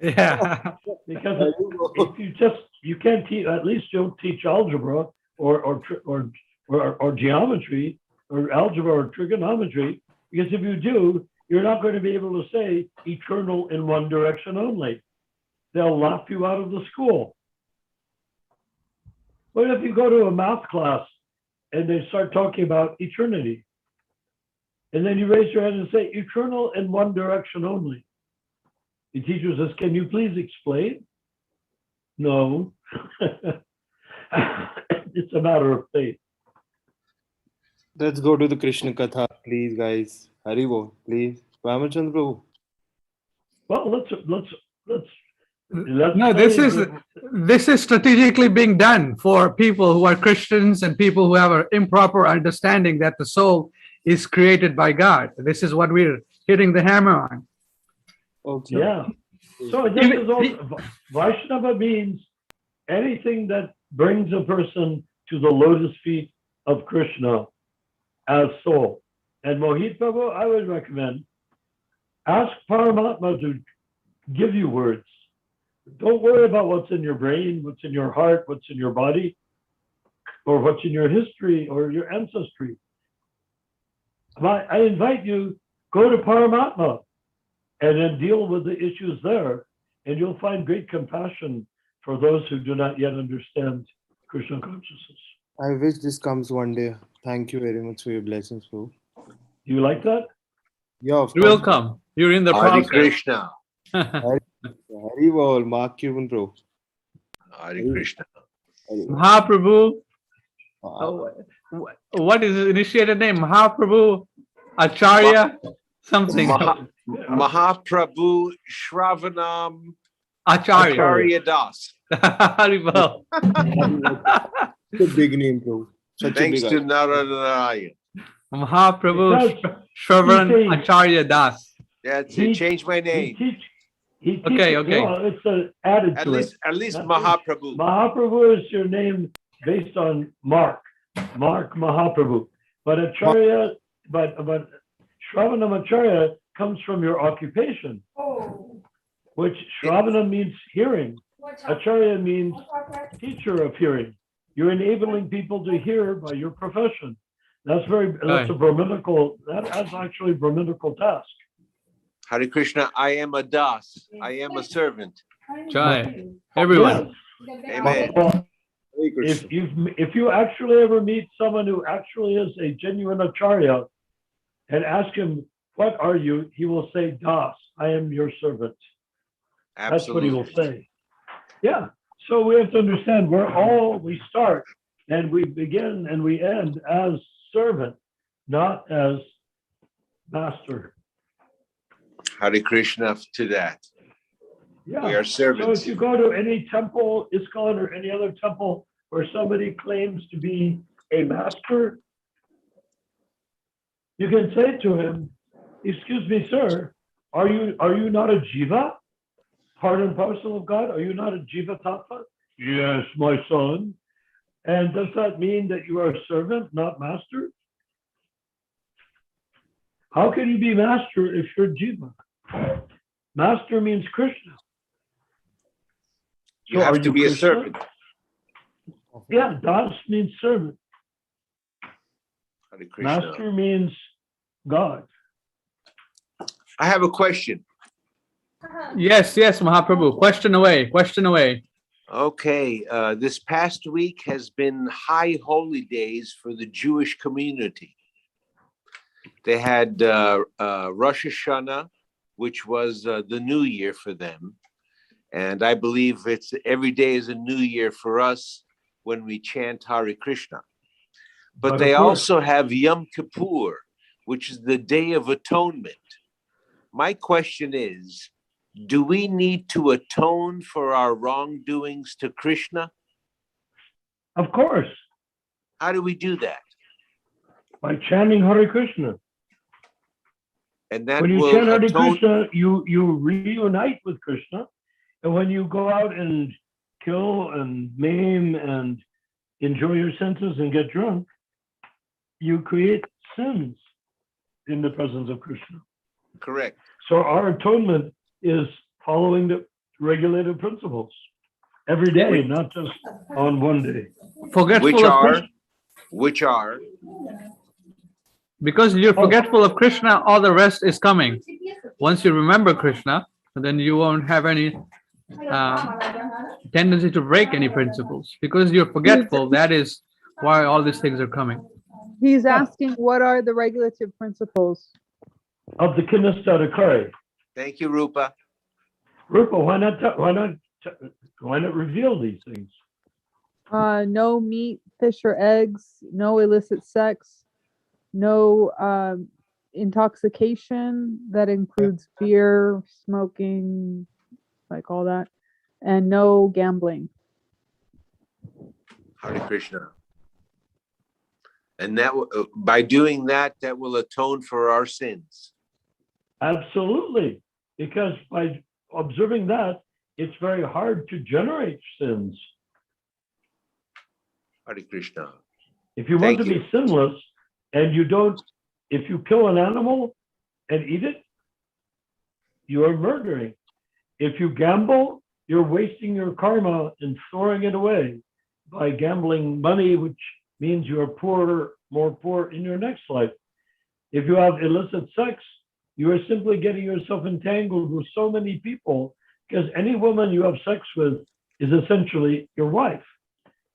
Yeah. Because if you can't teach, at least you'll teach algebra or geometry or algebra or trigonometry, because if you do, you're not going to be able to say eternal in one direction only. They'll laugh you out of the school. What if you go to a math class and they start talking about eternity? And then you raise your hand and say, eternal in one direction only. The teacher says, can you please explain? No. It's a matter of faith. Let's go to the Krishna Katha, please, guys. Haribo, please. Ramachandra Prabhu. Well, let's No, this is strategically being done for people who are Christians and people who have an improper understanding that the soul is created by God. This is what we're hitting the hammer on. Okay. Yeah. So this is all, Vaishnava means anything that brings a person to the lotus feet of Krishna as soul. And Mohit Prabhu, I would recommend, ask Paramatma to give you words. Don't worry about what's in your brain, what's in your heart, what's in your body, or what's in your history or your ancestry. I invite you, go to Paramatma and then deal with the issues there, and you'll find great compassion for those who do not yet understand Krishna consciousness. I wish this comes one day. Thank you very much for your blessings, Prabhu. Do you like that? Yeah, of You will course. come. You're in the Hare process. Krishna. Haribol, Mark Cuban, Prabhu. Hare Krishna. Mahaprabhu. Wow. What is his initiated name? Mahaprabhu Acharya something. Mahaprabhu Shravanam Acharya. Acharya Das. Haribol. Such a big name, Prabhu. Such Thanks a to big Narayana. Mahaprabhu Because Shravan he says- Acharya Das. That's He- it. Change my name. He teaches, Okay. well, it's added At to least it. Mahaprabhu. Mahaprabhu is your name based on Mark Mahaprabhu. But Acharya, but Shravanam Acharya comes from your occupation, which Shravana means hearing. Acharya means teacher of hearing. You're enabling people to hear by your profession. That's a Brahminical, that's actually a Brahminical task. Hare Krishna, I am a Das. I am a servant. Jai. Everyone. Amen. Well, Hare Krishna. if you actually ever meet someone who actually is a genuine Acharya and ask him, what are you? He will say, Das, I am your servant. That's what he will Absolutely. say. Yeah. So we have to understand we start and we begin and we end as servant. not as master. Hare Krishna to that. Yeah. We are So servants. if you go to any temple, ISKCON or any other temple where somebody claims to be a master, you can say to him, "Excuse me, sir, are you not a jiva? Part and parcel of God? Are you not a jiva tattva?" "Yes, my son." "And does that mean that you are a servant, not master?" "How can you be master if you're jiva?" Master means Krishna. You So have are to you be a Krishna? servant. Yeah, das means servant. Hare Krishna. Master means God. I have a question. Yes, Mahaprabhu. Question away. Okay, this past week has been high holy days for the Jewish community. They had Rosh Hashanah, which was the new year for them. And I believe it's every day is a new year for us when we chant Hare Krishna. But they also have Yom Kippur, which is the Day of Atonement. My question is, do we need to atone for our wrongdoings to Krishna? Of course, How do we do that? by chanting Hare Krishna. And that When you will chant Hare atone. Krishna, you reunite with Krishna. And when you go out and kill and maim and enjoy your senses and get drunk, you create sins in the presence of Krishna. Correct. So our atonement is following the regulated principles every day, not just on one day. Forgetful of Krishna. Which are? Because you're forgetful of Krishna, all the rest is coming. Once you remember Krishna, then you won't have any tendency to break any principles. Because you're forgetful, that is why all these things are coming. He's asking, what are the regulative principles? Of the Kinestadakari. Thank you, Rupa. Rupa, why not reveal these things? No meat, fish, or eggs. No illicit sex. No intoxication. That includes beer, smoking, like all that. And no gambling. Hare Krishna. And that by doing that, that will atone for our sins. Absolutely. Because by observing that, it's very hard to generate sins. Hare Krishna. If you want to be sinless and you don't, if you kill an animal and eat it, you are murdering. If you gamble, you're wasting your karma and throwing it away by gambling money, which means you're poorer, more poor in your next life. If you have illicit sex, you are simply getting yourself entangled with so many people, because any woman you have sex with is essentially your wife,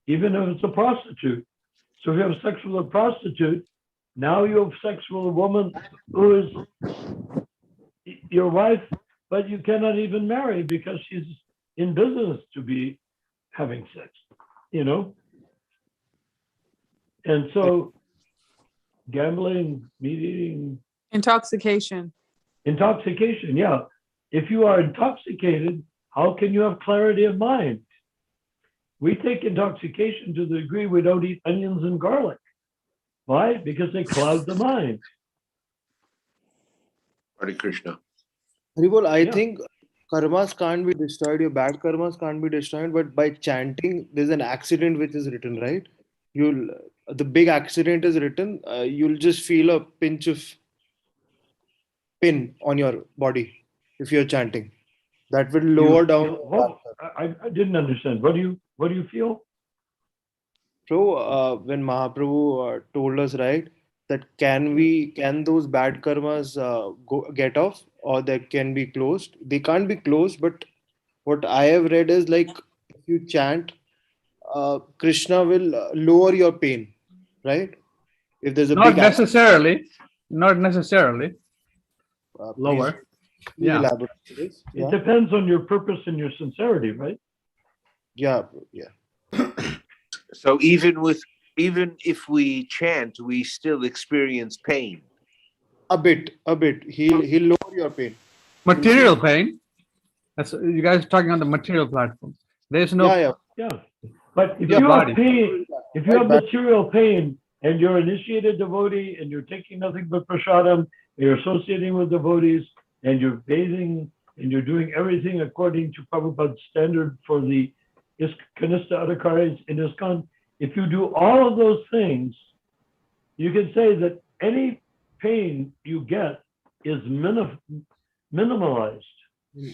even if it's a prostitute. So if you have sex with a prostitute, now you have sex with a woman who is your wife, but you cannot even marry because she's in business to be having sex, you know? And so gambling, meat eating, Intoxication. intoxication, yeah. If you are intoxicated, how can you have clarity of mind? We take intoxication to the degree we don't eat onions and garlic. Why? Because they cloud the mind. Hare Krishna. Haribol, I Yeah. think karmas can't be destroyed, your bad karmas can't be destroyed, but by chanting, there's an accident which is written, right? The big accident is written, you'll just feel a pinch of pin on your body if you're chanting. That will lower down. I didn't understand. What do you feel? So when Mahaprabhu told us, right, that can those bad karmas get off, or they can be closed? They can't be closed, but what I have read is like if you chant, Krishna will lower your pain, right? If there's a Not big accident, necessarily. Lower. please Yeah. elaborate on this. It Yeah. depends on your purpose and your sincerity, right? Yeah. So even with even if we chant, we still experience pain. A bit. He'll lower your pain. Material pain. That's you guys are talking on the material platform. There's no Yeah. Yeah. But if Your you body. have pain, if you have Right, material pain and you're an initiated devotee and you're taking nothing but prasadam, and you're associating with devotees and you're bathing and you're doing everything according to Prabhupada's standard for the Kanistha Adhikaris in ISKCON, if you do all of those things, you can say that any pain you get is minimalized.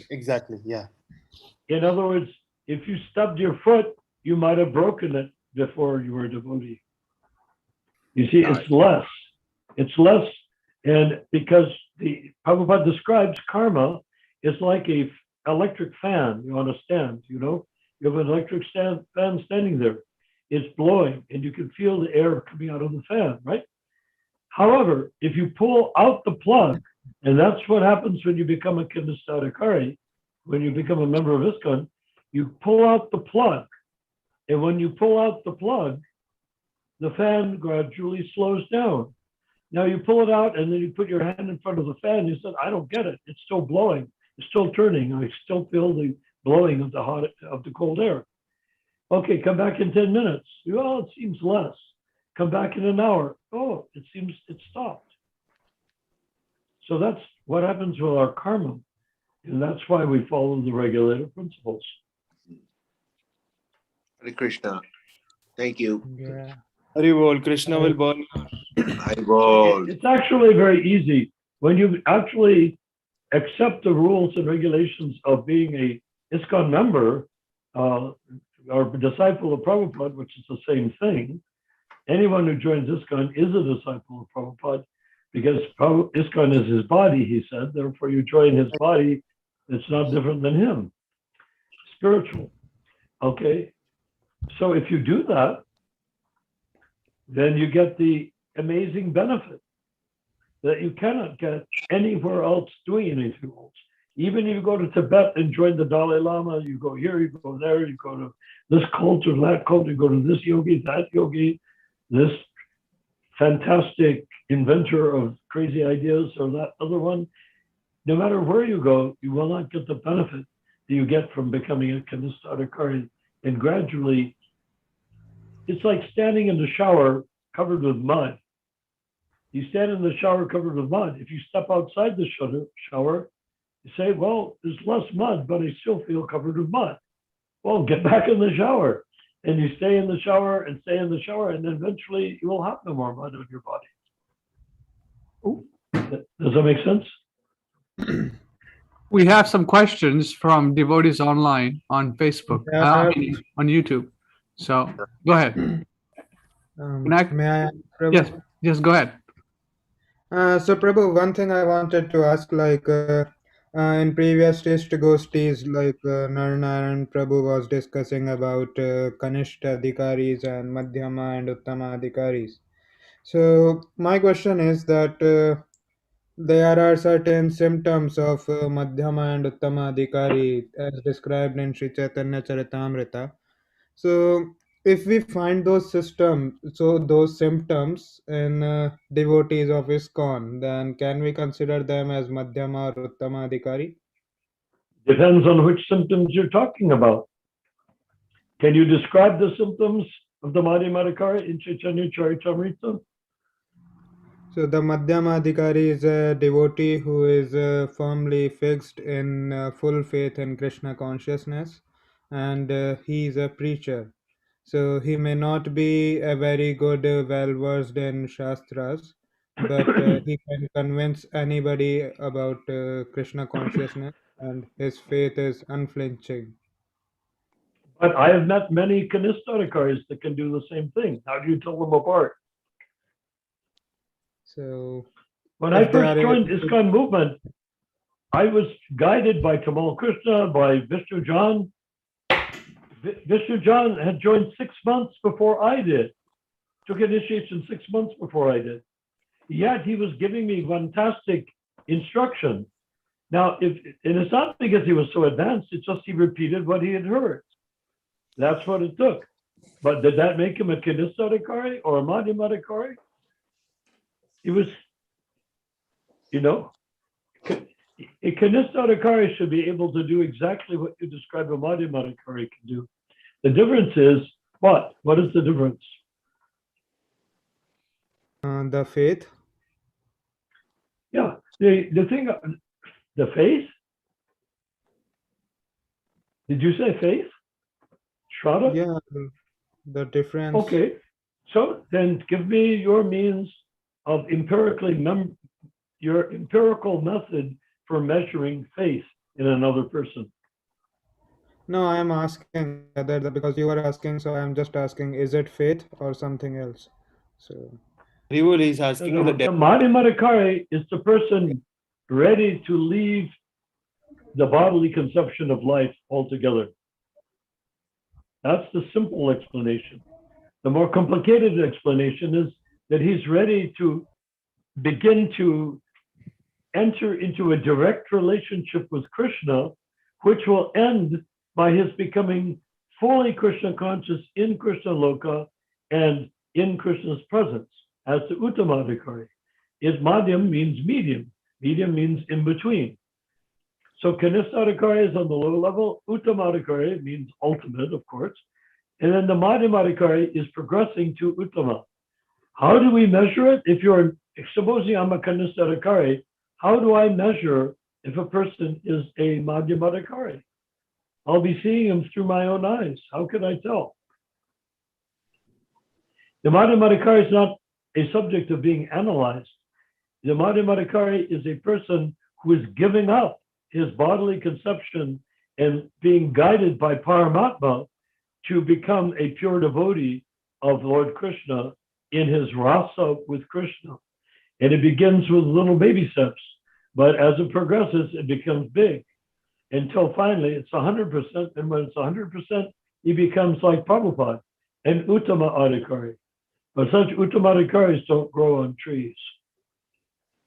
exactly. Yeah. In other words, if you stubbed your foot, you might have broken it before you were a devotee. You see, it's less. It's less. And because the Prabhupada describes karma is like a electric fan on a stand, you know? You have an electric fan standing there. It's blowing and you can feel the air coming out of the fan, right? However, if you pull out the plug, and that's what happens when you become a Kanistha Adhikari, when you become a member of ISKCON, you pull out the plug. And when you pull out the plug, the fan gradually slows down. Now you pull it out and then you put your hand in front of the fan. You said, I don't get it. It's still blowing. It's still turning. I still feel the blowing of the cold air. Okay, come back in 10 minutes. Well, it seems less. Come back in an hour. Oh, it seems it stopped. So that's what happens with our karma. And that's why we follow the regulator principles. Hare Krishna. Thank you. Yeah. Hari Bol, Krishna will burn. Hare Bol. It's actually very easy. When you actually accept the rules and regulations of being a ISKCON member, or disciple of Prabhupada, which is the same thing, anyone who joins ISKCON is a disciple of Prabhupada because ISKCON is his body, he said. Therefore, you join his body. It's not different than him. Spiritual. Okay. So if you do that, then you get the amazing benefit that you cannot get anywhere else doing anything else. Even if you go to Tibet and join the Dalai Lama, you go here, you go there, you go to this cult or that cult, you go to this yogi, that yogi, this fantastic inventor of crazy ideas or that other one. No matter where you go, you will not get the benefit that you get from becoming a Kanistha Adhikari. And gradually, it's like standing in the shower covered with mud. You stand in the shower covered with mud. If you step outside the shower, you say, well, there's less mud, but I still feel covered with mud. Well, get back in the shower. And you stay in the shower and stay in the shower, and then eventually you will have no more mud on your body. Ooh. Does that make sense? We have some questions from devotees online on Facebook, on YouTube. So go ahead. May I, Prabhu? Yes, go ahead. So Prabhu, one thing I wanted to ask, like in previous Istagosthis, like Narnaran Prabhu was discussing about Kanishta Adhikaris and Madhyama and Uttama Adhikaris. So my question is that there are certain symptoms of Madhyama and Uttama Adhikari as described in Sri Chaitanya Charitamrita. So if we find those symptoms in devotees of ISKCON, then can we consider them as Madhyama or Uttama Adhikari? Depends on which symptoms you're talking about. Can you describe the symptoms of the Madhyama Adhikari in Chaitanya Charitamrita? So the Madhyama Adhikari is a devotee who is firmly fixed in full faith in Krishna consciousness, and he is a preacher. So he may not be a very good, well-versed in Shastras, but he can convince anybody about Krishna consciousness, and his faith is unflinching. But I have met many Kanistha Adhikaris that can do the same thing. How do you tell them apart? So when I first joined ISKCON movement, I was guided by Tamal Krishna, by Vishnu John. Vishnu John had joined 6 months before I did. Took initiation 6 months before I did. Yet he was giving me fantastic instruction. Now, and it's not because he was so advanced, it's just he repeated what he had heard. That's what it took. But did that make him a Kanisadikari or a Madhyamadikari? He was, a Kanisadikari should be able to do exactly what you describe a Madhyamadikari can do. The difference is what? What is the difference? The faith. Yeah, the thing, the faith? Did you say faith? Shraddha? Yeah, the difference. Okay, so then give me your means of your empirical method for measuring faith in another person. No, I'm asking because you were asking, so I'm just asking, is it faith or something else? So Haribol is asking The Madhyamadikari is the person ready to leave the bodily conception of life altogether. That's the simple explanation. The more complicated explanation is that he's ready to begin to enter into a direct relationship with Krishna, which will end by his becoming fully Krishna conscious in Krishna Loka and in Krishna's presence as the Uttamadikari. Madhyam means medium. Medium means in between. So Kanisadikari is on the low level. Uttamadikari means ultimate, of course. And then the Madhyamadikari is progressing to Uttama. How do we measure it? Supposing I'm a Kanisadikari, how do I measure if a person is a Madhyamadikari? I'll be seeing him through my own eyes. How can I tell? The Madhyamadikari is not a subject of being analyzed. The Madhyamadikari is a person who is giving up his bodily conception and being guided by Paramatma to become a pure devotee of Lord Krishna in his rasa with Krishna. And it begins with little baby steps, but as it progresses, it becomes big until finally it's 100%. And when it's 100%, he becomes like Prabhupada, an Uttama Adhikari. But such Uttama Adhikaris don't grow on trees.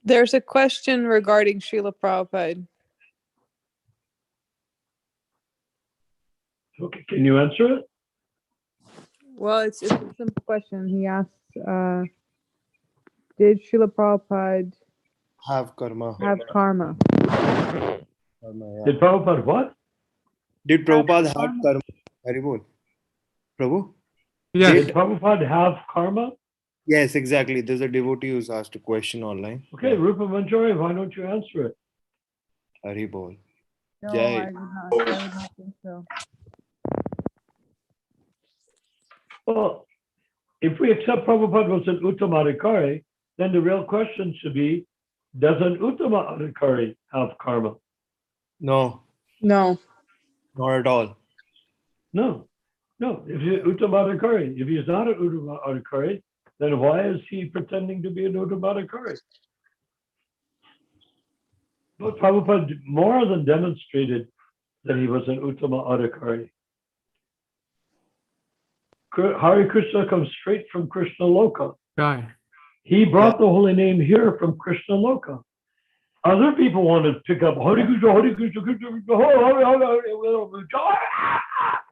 There's a question regarding Srila Prabhupada. Okay, can you answer it? Well, it's a simple question. He asks, did Srila Prabhupada have karma. have karma? Did Prabhupada what? Did Prabhupada have karma? Haribol. Prabhu? Yes. Did Prabhupada have karma? Yes, exactly. There's a devotee who's asked a question online. Okay, Rupa Manjari, why don't you answer it? Haribol. No, Jai. I would not think so. Well, if we accept Prabhupada was an Uttamadikari, then the real question should be, does an Uttamadikari have karma? No, No. not at all. No. If he's an Uttamadikari, if he's not an Uttamadikari, then why is he pretending to be an Uttamadikari? But Prabhupada more than demonstrated that he was an Uttamadikari. Hare Krishna comes straight from Krishna Loka. Right. He brought the holy name here from Krishna Loka. Other people want to pick up Hare Krishna, Hare Krishna, Krishna,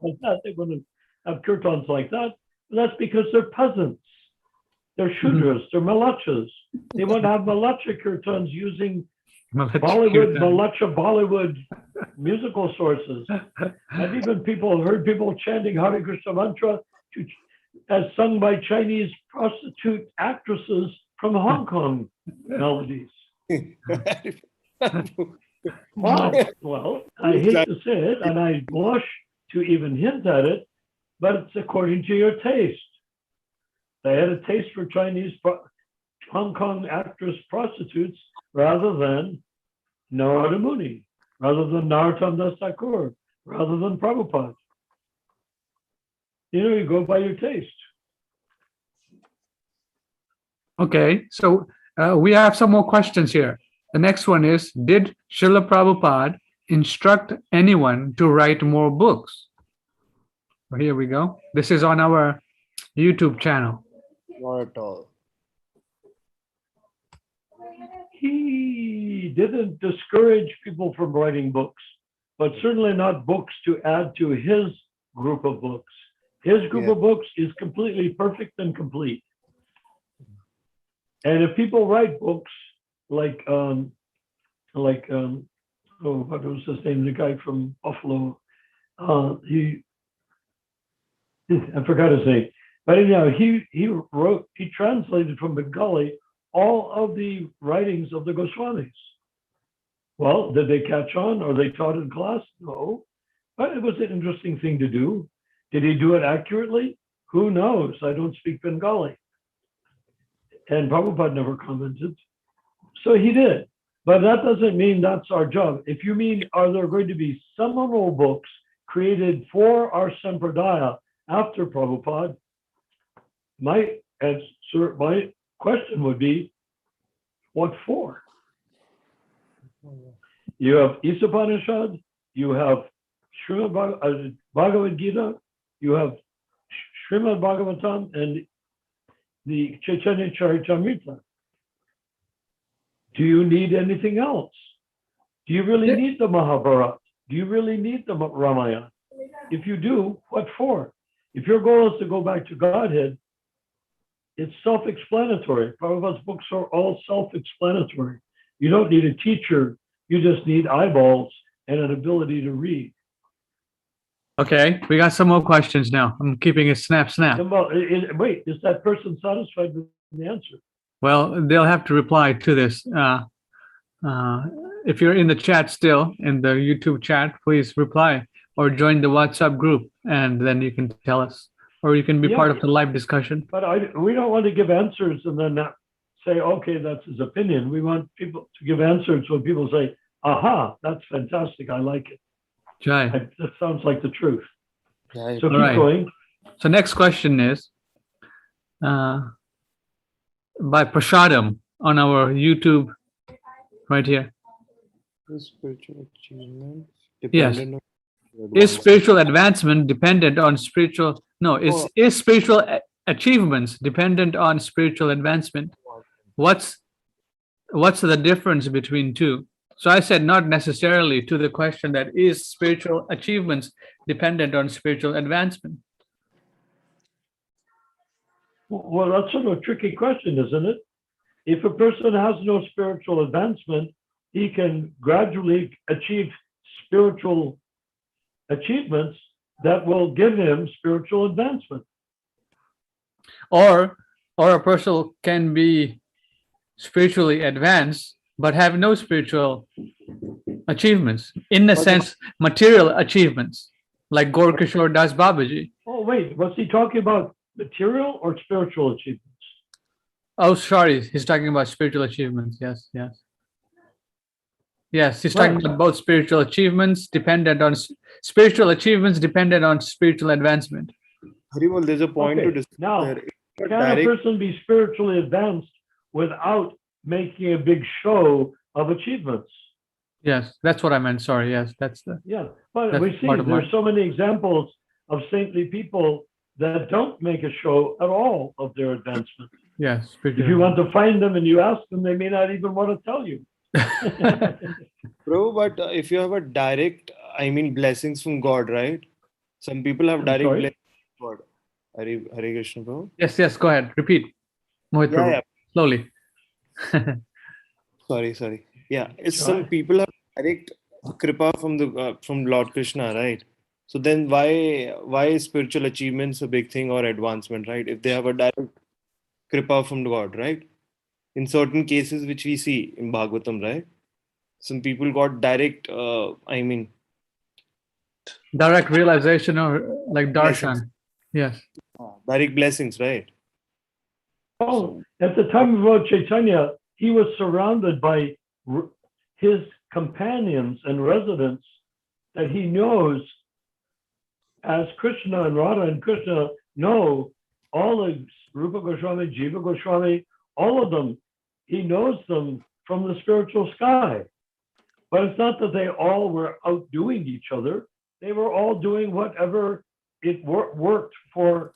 like that. They want to have kirtans like that. But that's because they're peasants. They're Shudras, they're Malachas. They want to have Malacha kirtans using Bollywood musical sources. I've even heard people chanting Hare Krishna mantra as sung by Chinese prostitute actresses from Hong Kong melodies. Wow. Well, I hate to say it, and I blush to even hint at it, but it's according to your taste. They had a taste for Chinese Hong Kong actress prostitutes rather than Narada Muni, rather than Narottam Das Thakur, rather than Prabhupada. You go by your taste. Okay, so we have some more questions here. The next one is, did Srila Prabhupada instruct anyone to write more books? So here we go. This is on our YouTube channel. Not at all. He didn't discourage people from writing books, but certainly not books to add to his group of books. His group of books is completely perfect and complete. And if people write books like oh, what was his name? The guy from Buffalo. I forgot his name. But anyhow, he translated from Bengali all of the writings of the Goswamis. Well, did they catch on? Or they taught in class? No. But it was an interesting thing to do. Did he do it accurately? Who knows? I don't speak Bengali. And Prabhupada never commented. So he did. But that doesn't mean that's our job. If you mean, are there going to be seminal books created for our Sampradaya after Prabhupada? My question would be, what for? You have Isa-Upanishad, you have Srimad Bhagavad Gita, you have Srimad Bhagavatam, and the Chaitanya Charitamrita. Do you need anything else? Do you really need the Mahabharata? Do you really need the Ramayana? If you do, what for? If your goal is to go back to Godhead, it's self-explanatory. Prabhupada's books are all self-explanatory. You don't need a teacher. You just need eyeballs and an ability to read. Okay, we got some more questions now. I'm keeping it snap. Wait, is that person satisfied with the answer? Well, they'll have to reply to this. If you're in the chat still, in the YouTube chat, please reply or join the WhatsApp group, and then you can tell us, or you can be part of the live discussion. But we don't want to give answers and then not say, okay, that's his opinion. We want people to give answers when people say, aha, that's fantastic, I like it. Jai. That sounds like the truth. Jai. So keep going. So next question is by Prashadam on our YouTube right here. Spiritual achievement Yes. dependent on Is spiritual advancement dependent on spiritual? No, is spiritual achievements dependent on spiritual advancement? What's the difference between two? So I said not necessarily to the question that is spiritual achievements dependent on spiritual advancement? Well, that's sort of a tricky question, isn't it? If a person has no spiritual advancement, he can gradually achieve spiritual achievements that will give him spiritual advancement. Or a person can be spiritually advanced but have no spiritual achievements, in the sense material achievements, like Gaur Kishore Das Babaji. Oh, wait, was he talking about material or spiritual achievements? Oh, sorry, he's talking about spiritual achievements. Yes, he's talking about both spiritual achievements dependent on spiritual advancement. Haribol, there's a point to discuss. Now, there. Can a person be spiritually advanced without making a big show of achievements? Yes, that's what I meant. Sorry. Yes, that's the. Yeah, but that's we see part of there's so many examples of saintly people that don't make a show at all of their advancement. Yes. If you want to find them and you ask them, they may not even want to tell you. Bro, but if you have a direct, blessings from God, right? Some people have direct blessings from God. Hare Krishna, bro. Yes, go ahead. Repeat. Mohit Prabhu. Slowly. Sorry. Yeah, it's some people have direct kripa from Lord Krishna, right? So then why is spiritual achievements a big thing or advancement, right? If they have a direct kripa from God, right? In certain cases which we see in Bhagavatam, right? Some people got direct, direct realization or like darshan. Yes. Direct blessings, right? Oh, at the time of Lord Chaitanya, he was surrounded by his companions and residents that he knows as Krishna and Radha and Krishna know all of Rupa Goswami, Jiva Goswami, all of them. He knows them from the spiritual sky. But it's not that they all were outdoing each other. They were all doing whatever it worked for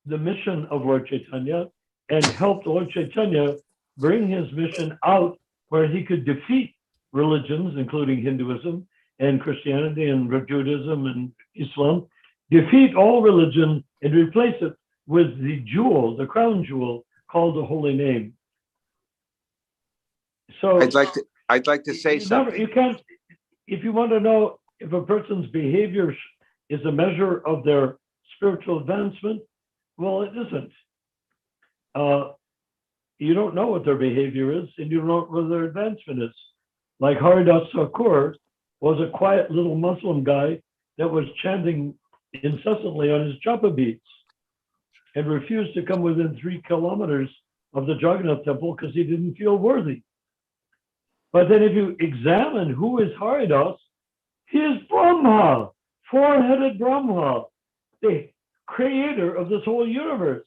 the mission of Lord Chaitanya and helped Lord Chaitanya bring his mission out where he could defeat religions, including Hinduism and Christianity and Judaism and Islam, defeat all religion and replace it with the jewel, the crown jewel, called the holy name. So I'd like to say something. you can't, if you want to know if a person's behavior is a measure of their spiritual advancement, well, it isn't. You don't know what their behavior is, and you don't know what their advancement is. Like Haridas Thakur was a quiet little Muslim guy that was chanting incessantly on his japa beats and refused to come within 3 kilometers of the Jagannath temple because he didn't feel worthy. But then if you examine who is Haridas, he is Brahma, 4-headed Brahma, the creator of this whole universe.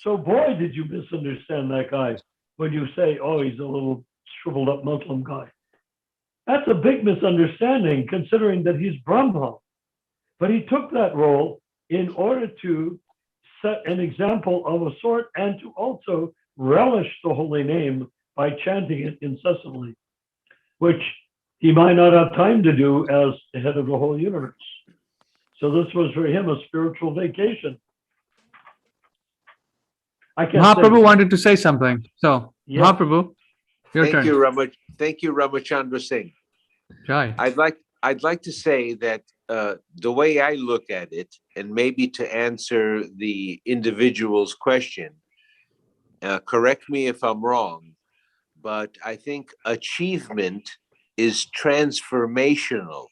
So boy, did you misunderstand that guy when you say, oh, he's a little shriveled up Muslim guy. That's a big misunderstanding considering that he's Brahma. But he took that role in order to set an example of a sort and to also relish the holy name by chanting it incessantly, which he might not have time to do as the head of the whole universe. So this was for him a spiritual vacation. Mahaprabhu wanted to say something. So, yes. Mahaprabhu, your turn. Thank you, Ramachandra Singh. Jai. I'd like to say that the way I look at it, and maybe to answer the individual's question, correct me if I'm wrong, but I think achievement is transformational.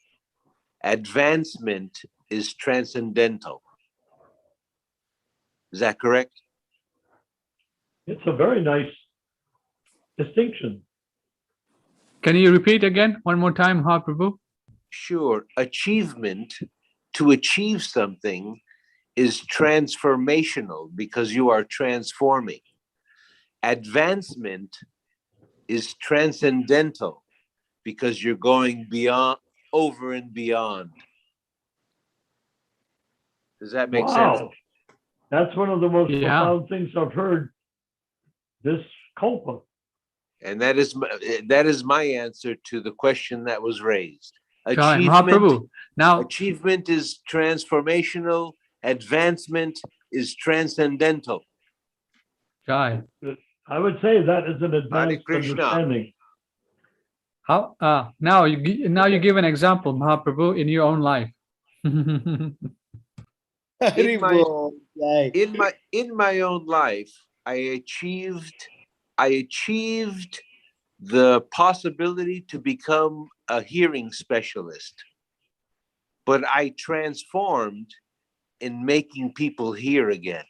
Advancement is transcendental. Is that correct? It's a very nice distinction. Can you repeat again one more time, Mahaprabhu? Sure. Achievement, to achieve something, is transformational because you are transforming. Advancement is transcendental because you're going beyond, over and beyond. Does that make sense? That's one of the most profound things I've heard this kalpa. And that is my answer to the question that was raised. Achievement is transformational. Advancement is transcendental. Jai. I would say that is an advanced understanding. How? Now you give an example, Mahaprabhu, in your own life. In my own life, I achieved the possibility to become a hearing specialist, but I transformed in making people hear again.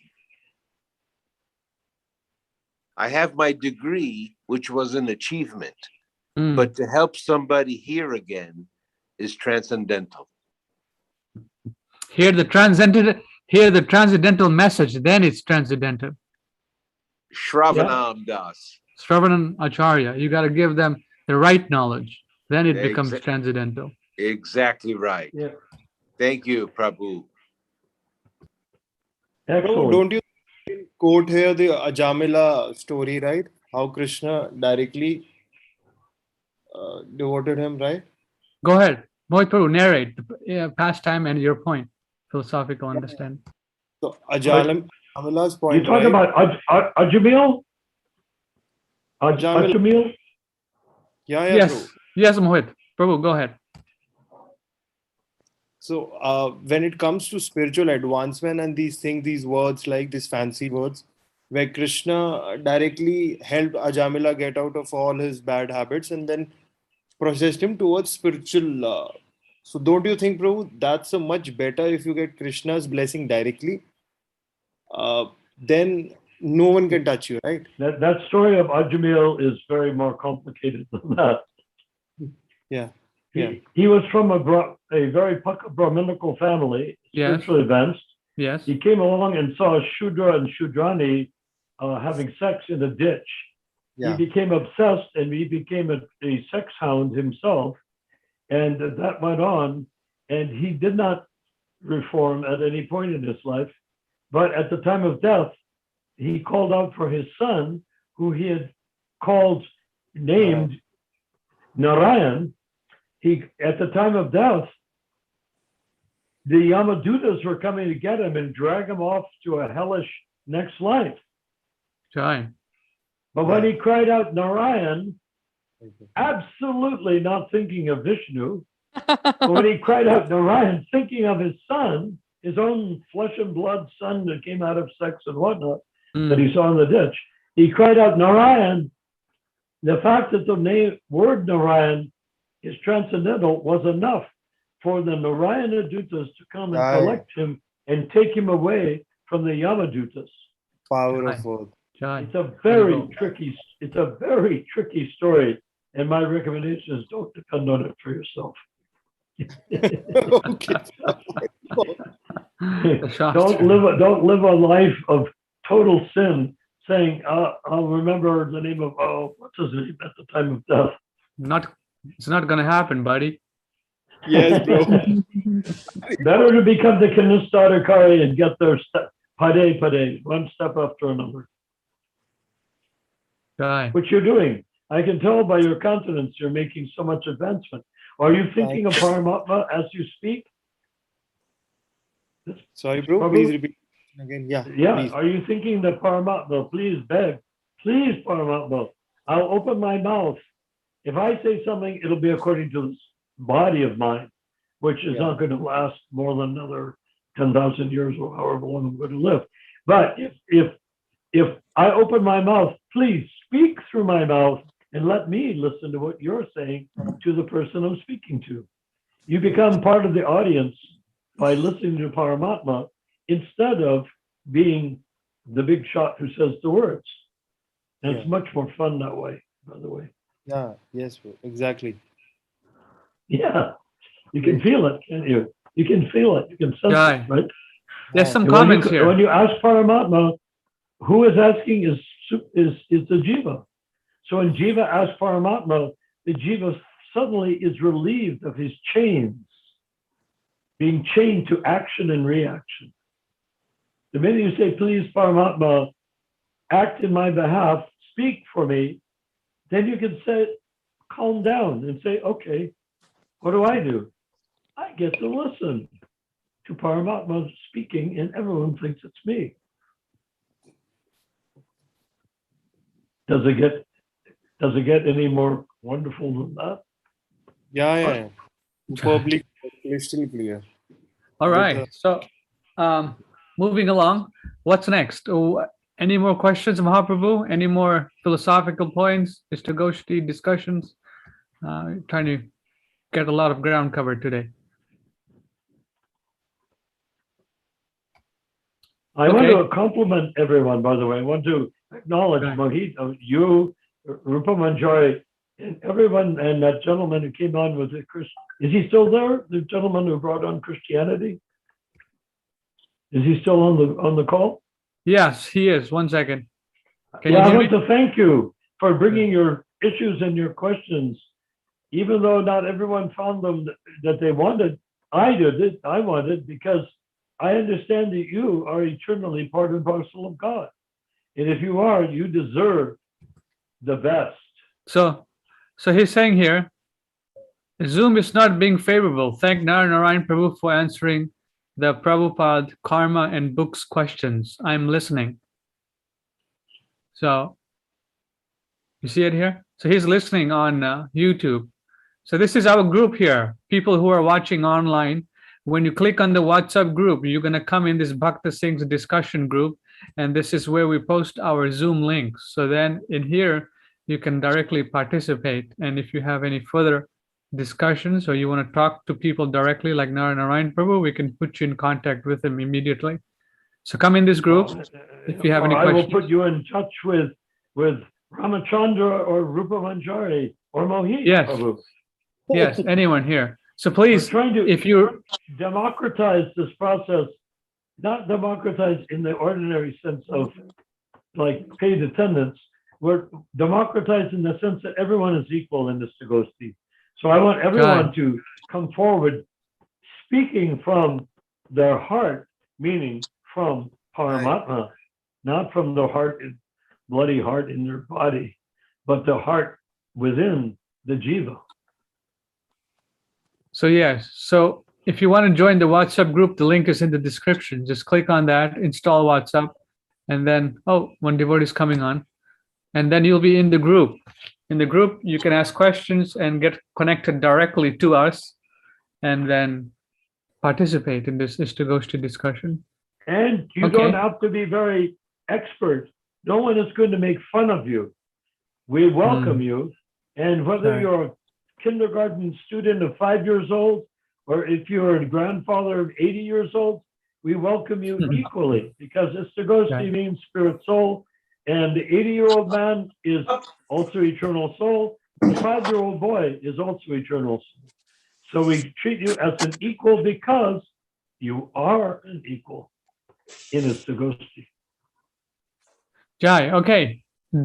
I have my degree, which was an achievement, but to help somebody hear again is transcendental. Hear the transcendental message, then it's transcendental. Shravanam Das. Shravanam Acharya. You got to give them the right knowledge. Then it becomes transcendental. Exactly right. Yeah. Thank you, Prabhu. Excellent. Don't you quote here the Ajamila story, right? How Krishna directly devoted him, right? Go ahead. Mohit Prabhu, narrate the pastime and your point. Philosophical understanding. So Ajamila's point. You talk about Ajamil? Ajamil? Yes. Prabhu. Yes, Mohit. Prabhu, go ahead. So when it comes to spiritual advancement and these words like these fancy words, where Krishna directly helped Ajamila get out of all his bad habits and then processed him towards spiritual. So don't you think, Prabhu, that's a much better if you get Krishna's blessing directly? Then no one can touch you, right? That story of Ajamil is very more complicated than that. Yeah. He was from a very Brahminical family, spiritually advanced. Yes. He came along and saw Shudra and Shudrani having sex in a ditch. Yeah. He became obsessed and he became a sex hound himself. And that went on. And he did not reform at any point in his life. But at the time of death, he called out for his son, who he had named Narayan. At the time of death, the Yamadutas were coming to get him and drag him off to a hellish next life. Jai. But when he cried out Narayan, absolutely not thinking of Vishnu, but when he cried out Narayan, thinking of his son, his own flesh and blood son that came out of sex and whatnot, that he saw in the ditch, he cried out Narayan. The fact that the word Narayan is transcendental was enough for the Narayana Dutas to come and collect him and take him away from the Yamadutas. Power of word. Jai. It's a very tricky story, and my recommendation is don't depend on it for yourself. Okay. Don't live a life of total sin, saying I'll remember the name of what's his name at the time of death. It's not gonna happen, buddy. Yes, bro. Better to become the Kanistadakari and get their pade, one step after another. Jai. Which you're doing. I can tell by your countenance you're making so much advancement. Are you thinking of Paramatma as you speak? Sorry, bro. Prabhu? Please repeat again. Yeah. Please. Are you thinking that Paramatma, please beg, please Paramatma, I'll open my mouth. If I say something, it'll be according to this body of mine, which is not going to last more than another 10,000 years or however long I'm going to live. But if I open my mouth, please speak through my mouth and let me listen to what you're saying to the person I'm speaking to. You become part of the audience by listening to Paramatma instead of being the big shot who says the words. And it's much more fun that way, by the way. Yeah, yes, bro. Exactly. Yeah, you can feel it, can't you? You can feel it, you can sense Jai. it, right? There's some And comments here. when you ask Paramatma, who is asking is the Jiva. So when Jiva asks Paramatma, the Jiva suddenly is relieved of his chains, being chained to action and reaction. The minute you say, please Paramatma, act in my behalf, speak for me, then you can say, calm down and say, okay, what do? I get to listen to Paramatma speaking and everyone thinks it's me. Does it get any more wonderful than that? Yeah. Public, crystal clear. All right. So, moving along, what's next? Any more questions, Mahaprabhu? Any more philosophical points, Istagosthi discussions? Trying to get a lot of ground covered today. I want to compliment everyone, by the way. I want to acknowledge Mohit, you, Rupa Manjari, and everyone, and that gentleman who came on with the Christian. Is he still there? The gentleman who brought on Christianity? Is he still on the call? Yes, he is. 1 second. Can I you hear want me? to thank you for bringing your issues and your questions, even though not everyone found them that they wanted. I did it. I wanted, because I understand that you are eternally part and parcel of God. And if you are, you deserve the best. So he's saying here, Zoom is not being favorable. Thank Narayan Prabhu for answering the Prabhupada karma and books questions. I'm listening. So you see it here? So he's listening on YouTube. So this is our group here. People who are watching online. When you click on the WhatsApp group, you're going to come in this Bhakta Singh's discussion group. And this is where we post our Zoom links. So then in here, you can directly participate. And if you have any further discussions or you want to talk to people directly like Narayan Prabhu, we can put you in contact with them immediately. So come in this group if you have any questions. I will put you in touch with Ramachandra or Rupa Manjari or Mohit. Yes. Prabhu. Yes, anyone here. So please, We're trying to if you democratize this process, not democratize in the ordinary sense of like paid attendance. We're democratized in the sense that everyone is equal in this Istagosthi. So I want everyone to come forward speaking from their heart, meaning from Paramatma, not from the heart, bloody heart in their body, but the heart within the Jiva. So yes, so if you want to join the WhatsApp group, the link is in the description. Just click on that, install WhatsApp, and then, oh, one devotee is coming on. And then you'll be in the group. In the group, you can ask questions and get connected directly to us, and then participate in this iṣṭa-goṣṭhī discussion. And you don't have to be very expert. No one is going to make fun of you. We welcome you. And whether Right. you're a kindergarten student of 5 years old, or if you're a grandfather of 80 years old, we welcome you equally, because Istagosthi Right. means spirit soul, and the 80-year-old man is also eternal soul. The 5-year-old boy is also eternal soul. So we treat you as an equal because you are an equal in Istagosthi. Jai, okay.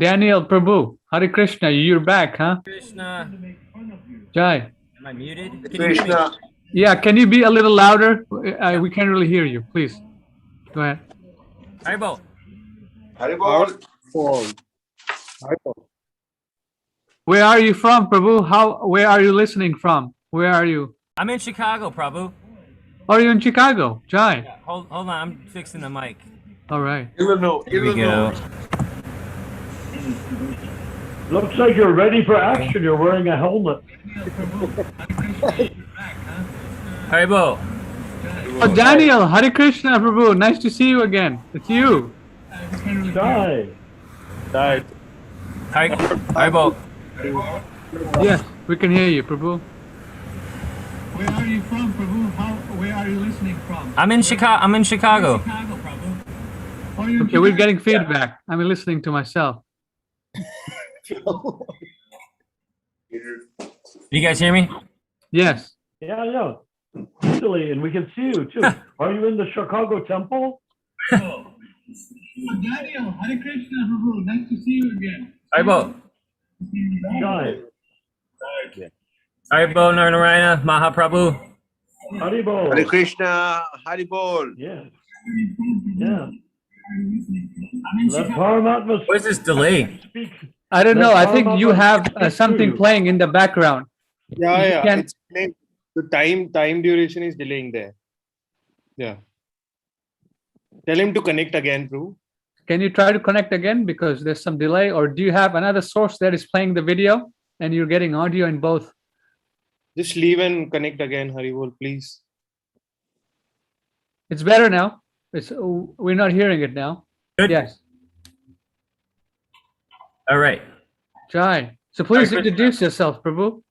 Daniel Prabhu, Hare Krishna, you're back, huh? Krishna. Jai. Am I muted? Can you hear me? Krishna. Yeah, can you be a little louder? We can't really hear you, please. Go ahead. Haribo. Haribol. Where are you from, Prabhu? Where are you listening from? Where are you? I'm in Chicago, Prabhu. Are you in Chicago? Jai. Yeah, hold on, I'm fixing the mic. All right. Illinois. Here we go. Looks like you're ready for action. You're wearing a helmet. Haribo. Oh, Daniel, Hare Krishna, Prabhu. Nice to see you again. It's you. Die. Haribo. Yes, we can hear you, Prabhu. Where are you from, Prabhu? Where are you listening from? I'm in Chicago. Chicago, Prabhu. Are you in Okay, we're Chicago? getting feedback. I'm listening to myself. You guys hear me? Yes. Yeah. Easily, and we can see you too. Are you in the Chicago temple? Oh, Daniel, Hare Krishna, Prabhu. Nice to see you again. Haribo. Die. Haribo Narayana Mahaprabhu. Haribol. Hare Krishna. Haribol. Yeah. Yeah. Let Paramatma What is this delay? speak. I don't know. I think you Paramatma have speak through something you. playing in the background. Yeah, You yeah. can- It's playing. The time duration is delaying there. Yeah. Tell him to connect again, Prabhu. Can you try to connect again because there's some delay, or do you have another source that is playing the video and you're getting audio in both? Just leave and connect again, Haribol, please. It's better now. We're not hearing it now. Good. Yes. All right. Jai. So please Hare Krishna. introduce yourself, Prabhu.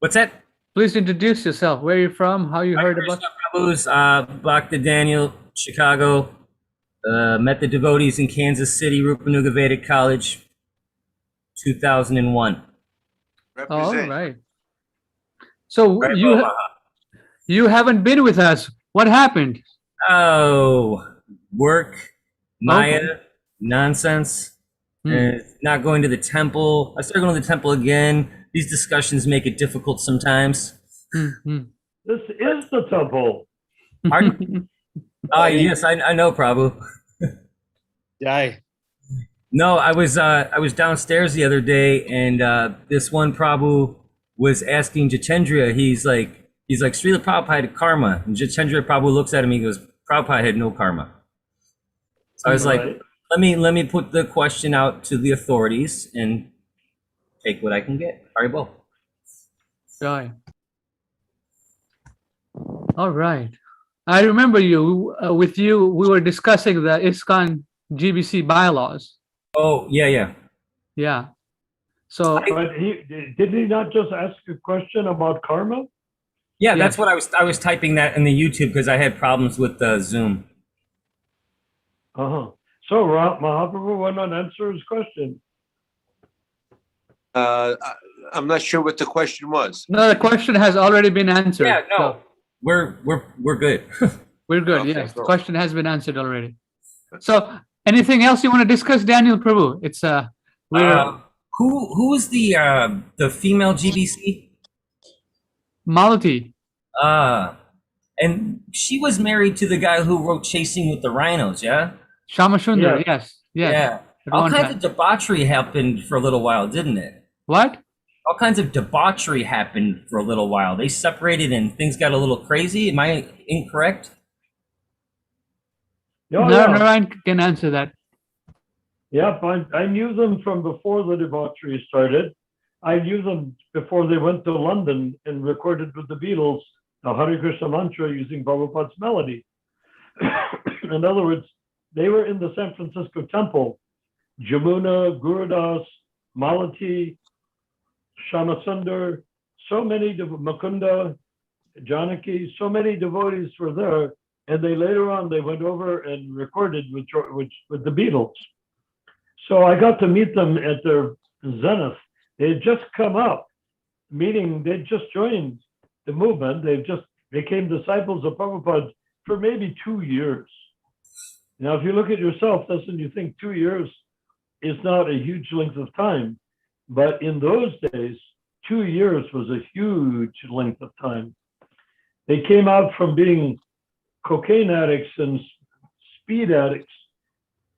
What's that? Please introduce yourself. Where are you from? How you heard about? Prabhu's Bhakta Daniel, Chicago. Met the devotees in Kansas City, Rupanuga Vedic College, 2001. All Represent. right. So Haribo. you haven't been with us. What happened? Oh, work, Maya, nonsense, not going to the temple. I started going to the temple again. These discussions make it difficult sometimes. Mhm. This is the temple. Yes, I know, Prabhu. Jai. No, I was downstairs the other day, and this one Prabhu was asking Jitendra. He's like Srila Prabhupada had karma, and Jitendra Prabhu looks at him. He goes, Prabhupada had no karma. So I was like, Right. let me put the question out to the authorities and take what I can get. Haribo. Jai. All right. I remember you with you. We were discussing the ISKCON GBC bylaws. Oh yeah. Yeah. So But did he not just ask a question about karma? Yeah, that's what I was typing that in the YouTube because I had problems with Zoom. So Mahaprabhu went on answer his question. I'm not sure what the question was. no, the question has already been answered. Yeah, no, So we're good. we're good. Okay, Yes, the cool. question has been answered already. So anything else you want to discuss, Daniel Prabhu? It's Who is the female GBC? Malati. And she was married to the guy who wrote Chasing with the Rhinos, yeah? Shamashundar. Yeah. Yes. Yeah. At All one kinds time. of debauchery happened for a little while, didn't it? What? all kinds of debauchery happened for a little while. They separated and things got a little crazy. Am I incorrect? Oh, No, yeah. Narayan can answer that. Yep, I knew them from before the debauchery started. I knew them before they went to London and recorded with the Beatles the Hare Krishna mantra using Prabhupada's melody. In other words, they were in the San Francisco temple. Jamuna, Gurudas, Malati, Shamasundar, so many, Makunda, Janaki, so many devotees were there. And they later on, they went over and recorded with the Beatles. So I got to meet them at their zenith. They had just come up, meaning they'd just joined the movement. They just became disciples of Prabhupada for maybe 2 years. Now, if you look at yourself, doesn't you think 2 years is not a huge length of time? But in those days, 2 years was a huge length of time. They came out from being cocaine addicts and speed addicts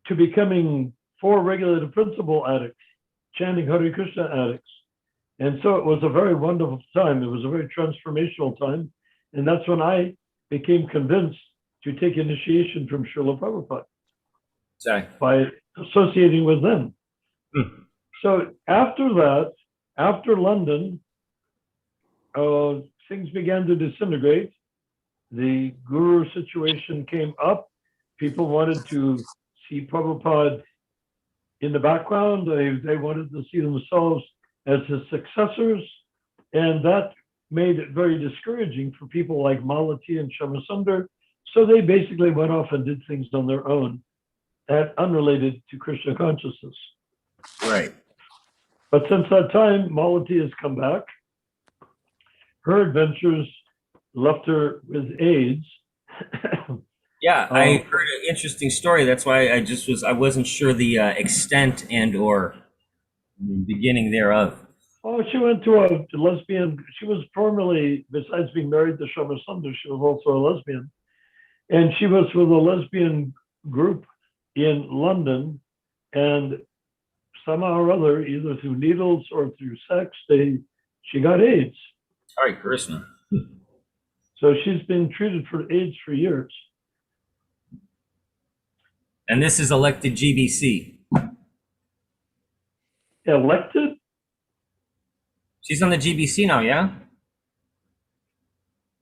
to becoming 4 regulated principle addicts, chanting Hare Krishna addicts. And so it was a very wonderful time. It was a very transformational time. And that's when I became convinced to take initiation from Srila Prabhupada. Sorry. By associating with them. So after that, after London, things began to disintegrate. The guru situation came up. People wanted to see Prabhupada in the background. They wanted to see themselves as his successors. And that made it very discouraging for people like Malati and Shamasundar. So they basically went off and did things on their own, that unrelated to Krishna consciousness. Right. But since that time, Malati has come back. Her adventures left her with AIDS. Yeah, I heard an interesting story. That's why I wasn't sure the extent and or beginning thereof. Oh, she went to a lesbian. She was formerly, besides being married to Shamasundar, she was also a lesbian. And she was with a lesbian group in London. And somehow or other, either through needles or through sex, she got AIDS. Hare Krishna. So she's been treated for AIDS for years. And this is elected GBC. Elected? She's on the GBC now, yeah?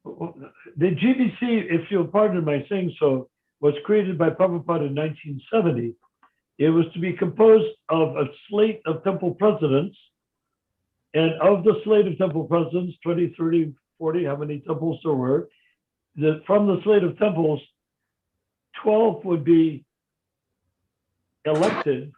The GBC, if you'll pardon my saying so, was created by Prabhupada in 1970. It was to be composed of a slate of temple presidents. And of the slate of temple presidents, 20, 30, 40, how many temples there were, from the slate of temples, 12 would be elected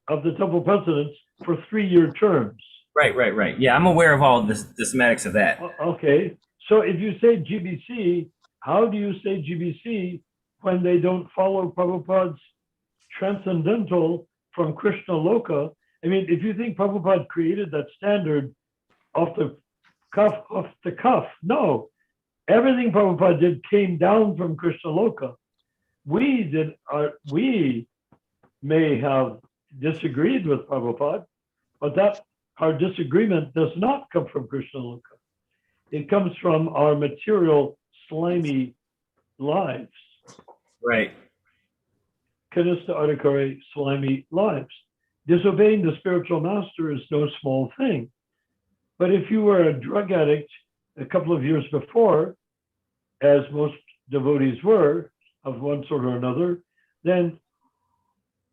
of the temple presidents for 3-year terms. Right. Yeah, I'm aware of all the semantics of that. Okay. So if you say GBC, how do you say GBC when they don't follow Prabhupada's transcendental from Krishna Loka? I mean, if you think Prabhupada created that standard off the cuff, no. Everything Prabhupada did came down from Krishna Loka. We may have disagreed with Prabhupada, but that our disagreement does not come from Krishna Loka. It comes from our material, slimy lives. Right. Kanista Adhikari, slimy lives. Disobeying the spiritual master is no small thing. But if you were a drug addict a couple of years before, as most devotees were, of one sort or another, then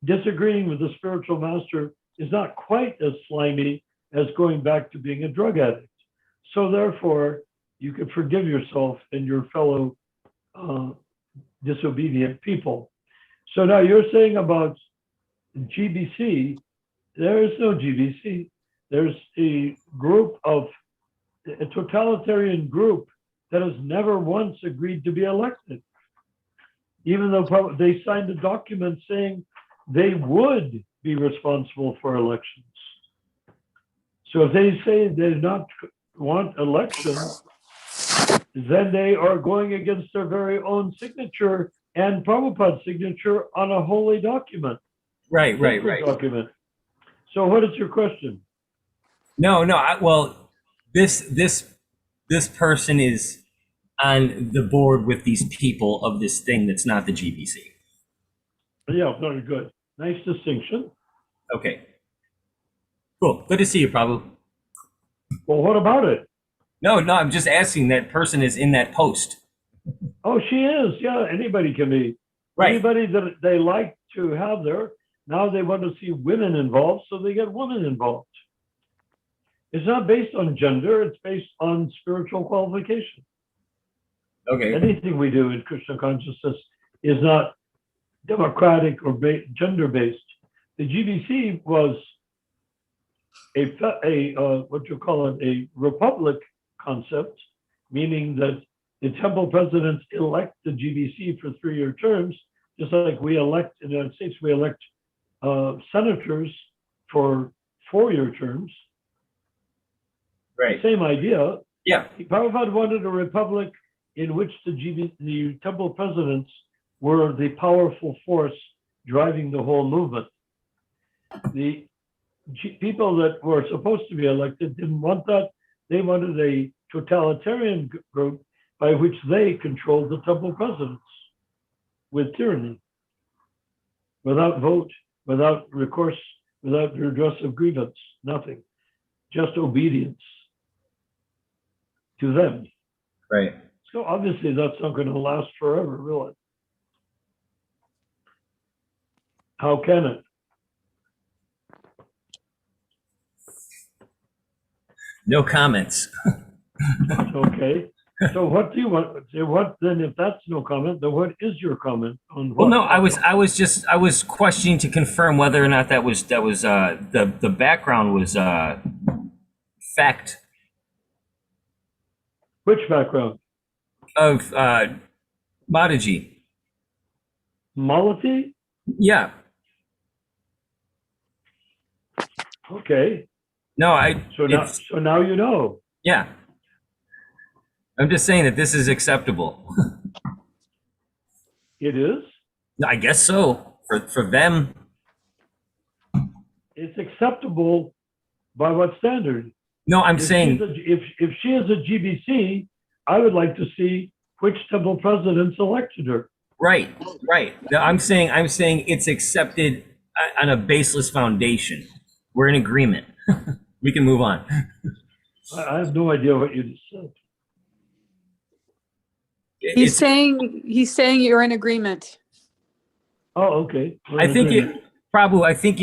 disagreeing with the spiritual master is not quite as slimy as going back to being a drug addict. So therefore, you can forgive yourself and your fellow disobedient people. So now you're saying about GBC, there is no GBC. There's a totalitarian group that has never once agreed to be elected. Even though they signed a document saying they would be responsible for elections. So if they say they do not want elections, then they are going against their very own signature and Prabhupada's signature on a holy document. Right. Document. So what is your question? No, no. Well, this person is on the board with these people of this thing that's not the GBC. Yeah, very good. Nice distinction. Okay. Cool. Good to see you, Prabhu. Well, what about it? No, I'm just asking. That person is in that post. Oh, she is. Yeah, anybody can be. Right. Anybody that they like to have there. Now they want to see women involved, so they get women involved. It's not based on gender, it's based on spiritual qualification. Okay. Anything we do in Krishna consciousness is not democratic or gender-based. The GBC was what you call it, a republic concept, meaning that the temple presidents elect the GBC for 3-year terms, just like we elect in the United States, we elect senators for 4-year terms. Right. Same idea. Yeah. Prabhupada wanted a republic in which the temple presidents were the powerful force driving the whole movement. The people that were supposed to be elected didn't want that. They wanted a totalitarian group by which they controlled the temple presidents with tyranny, without vote, without recourse, without redress of grievance, nothing, just obedience to them. Right. So obviously that's not going to last forever, will it? How can it? No comments. Okay. So what do you want? What then? If that's no comment, then what is your comment on what? Well, no, I was questioning to confirm whether or not that was the background was fact Which background? of Mataji. Malati? Yeah. Okay. No, So now you know. Yeah. I'm just saying that this is acceptable. It is. I guess so for them. It's acceptable by what standard? No, I'm saying if she is a GBC, I would like to see which temple presidents elected her. right. No, I'm saying it's accepted on a baseless foundation. We're in agreement. We can move on. I have no idea what you just said. He's saying you're in agreement. Oh, okay. I think Prabhu, I think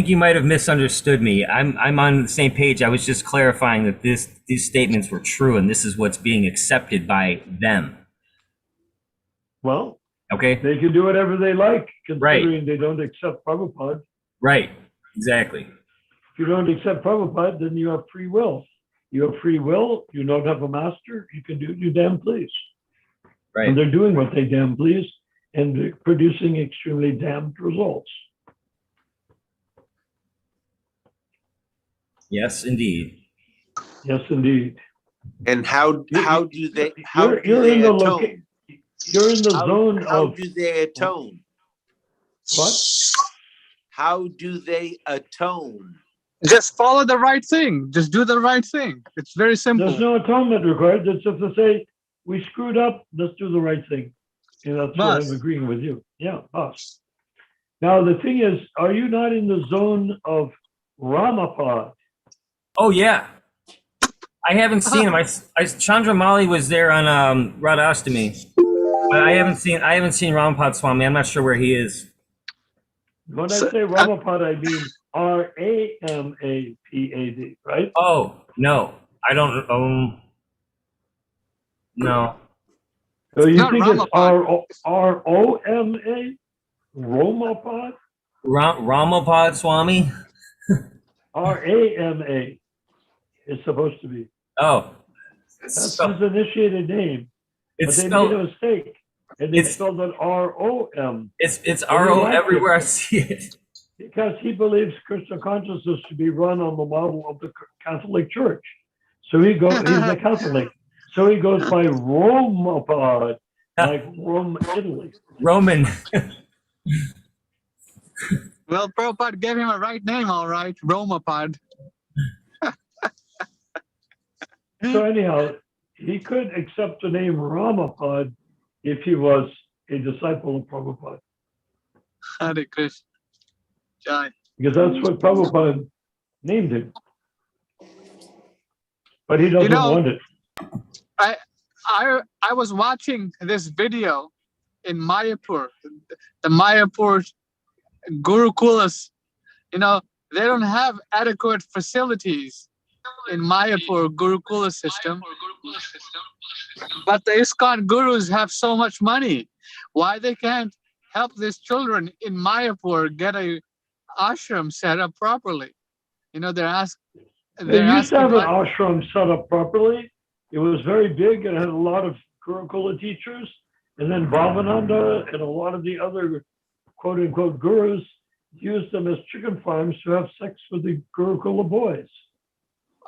you might have misunderstood me. I'm on the same page. I was just clarifying that these statements were true and this is what's being accepted by them. Well, okay. They can do whatever they like, considering they don't accept Prabhupada. Right. Exactly. If you don't accept Prabhupada, then you have free will. You have free will. You don't have a master. You can do what you damn please. Right. And they're doing what they damn please, and they're producing extremely damned results. Yes, indeed. Yes, indeed. And how do they You're in the zone how of do they atone? what? How do they atone? Just follow the right thing. Just do the right thing. It's very simple. There's no atonement required. It's just to say we screwed up. Let's do the right thing. And that's what I'm agreeing with you. Yeah, us. Now the thing is, are you not in the zone of Ramapad? Oh yeah, I haven't seen him. Chandramali was there on Radhastami, but I haven't seen Ramapad Swami. I'm not sure where he is. When I say Ramapad, I mean Ramapad, right? Oh no, I don't. No. So you think it's R-O-M-A? Ramapad? Ramapad Swami? R-A-M-A. It's supposed to be. Oh. That's his initiated name. But they made a mistake. And they spelled it R-O-M. It's R-O everywhere I see it. Because he believes Krishna consciousness to be run on the model of the Catholic Church. So he's a Catholic. So he goes by Ramapad, like Rome, Italy. Roman. Well, Prabhupada gave him a right name, all right. Ramapad. So anyhow, he could accept the name Ramapad if he was a disciple of Prabhupada, Hare Krishna. Jai. because that's what Prabhupada named him. But he doesn't want it. I was watching this video in Mayapur, the Mayapur Gurukulas. They don't have adequate facilities in Mayapur Gurukula system. But the ISKCON gurus have so much money. Why they can't help these children in Mayapur get a ashram set up properly? They're asking. They used to have an ashram set up properly. It was very big and had a lot of Gurukula teachers. And then Bhavananda and a lot of the other quote unquote gurus used them as chicken farms to have sex with the Gurukula boys.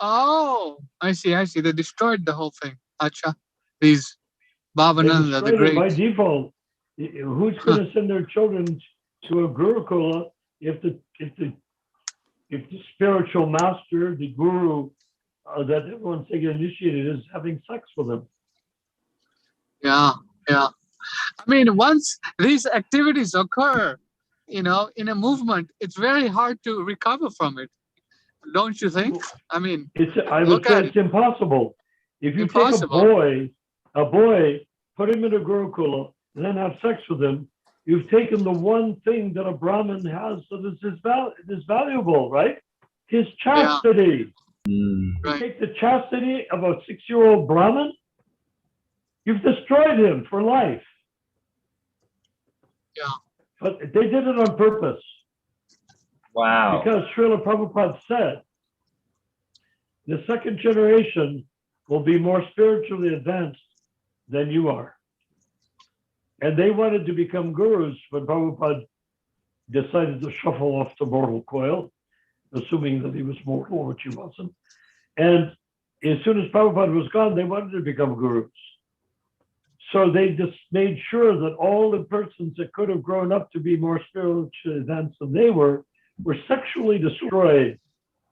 Oh, I see. They destroyed the whole thing. Acha. These Bhavananda, the great. By default, who's going to send their children to a Gurukula if the spiritual master, the guru that everyone's taking initiated is having sex with them? Yeah. I mean, once these activities occur, in a movement, it's very hard to recover from it. Don't you think? I mean, I would say it's impossible. If you take a boy, put him in a Gurukula, and then have sex with him, you've taken the one thing that a Brahmin has that is valuable, right? His chastity. You take the chastity of a 6-year-old Brahmin, you've destroyed him for life. Yeah. But they did it on purpose. Wow. Because Srila Prabhupada said, the second generation will be more spiritually advanced than you are. And they wanted to become gurus when Prabhupada decided to shuffle off the mortal coil, assuming that he was mortal, which he wasn't. And as soon as Prabhupada was gone, they wanted to become gurus. So they just made sure that all the persons that could have grown up to be more spiritually advanced than they were sexually destroyed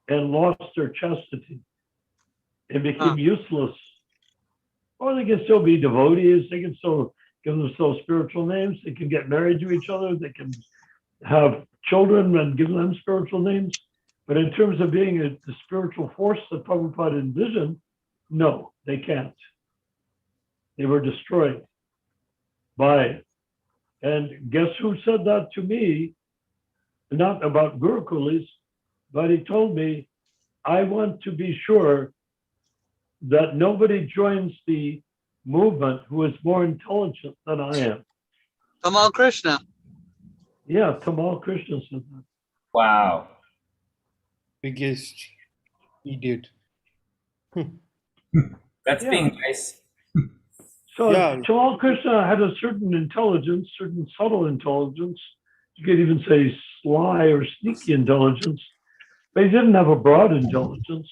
and lost their chastity and became useless. Or they can still be devotees, they can still give themselves spiritual names, they can get married to each other, they can have children and give them spiritual names. But in terms of being the spiritual force that Prabhupada envisioned, no, they can't. They were destroyed by it. And guess who said that to me? Not about Gurukulis, but he told me, I want to be sure that nobody joins the movement who is more intelligent than I am. Tamal Krishna. Yeah, Tamal Krishna said that. Wow. Biggest idiot. That's being nice. So Tamal Krishna had a certain intelligence, certain subtle intelligence. You could even say sly or sneaky intelligence, but he didn't have a broad intelligence.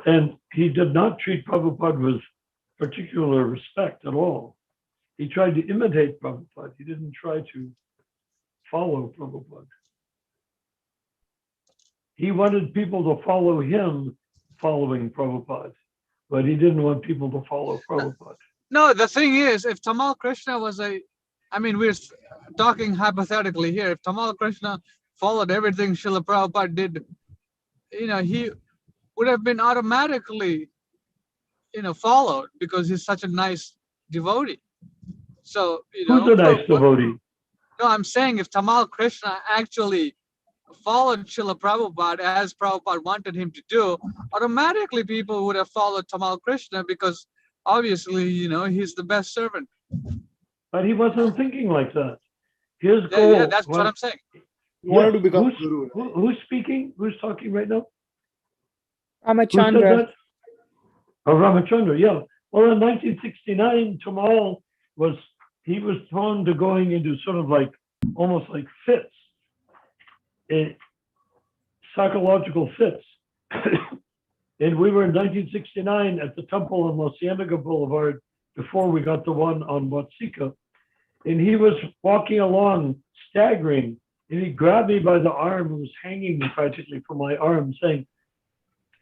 And he did not treat Prabhupada with particular respect at all. He tried to imitate Prabhupada. He didn't try to follow Prabhupada. He wanted people to follow him following Prabhupada, but he didn't want people to follow Prabhupada. No, the thing is, if Tamal Krishna was we're talking hypothetically here, if Tamal Krishna followed everything Srila Prabhupada did, he would have been automatically, followed because he's such a nice devotee. So, Who's a nice devotee? No, I'm saying if Tamal Krishna actually followed Srila Prabhupada as Prabhupada wanted him to do, automatically people would have followed Tamal Krishna because obviously, he's the best servant. But he wasn't thinking like that. His goal. Yeah, that's what I'm saying. He wanted to become guru. Who's speaking? Who's talking right now? Ramachandra. Who said that? Oh, Ramachandra, yeah. Well, in 1969, Tamal was prone to going into sort of like, almost like fits, psychological fits. And we were in 1969 at the temple on La Cienega Boulevard before we got the one on Watsika. And he was walking along, staggering, and he grabbed me by the arm and was hanging practically from my arm, saying,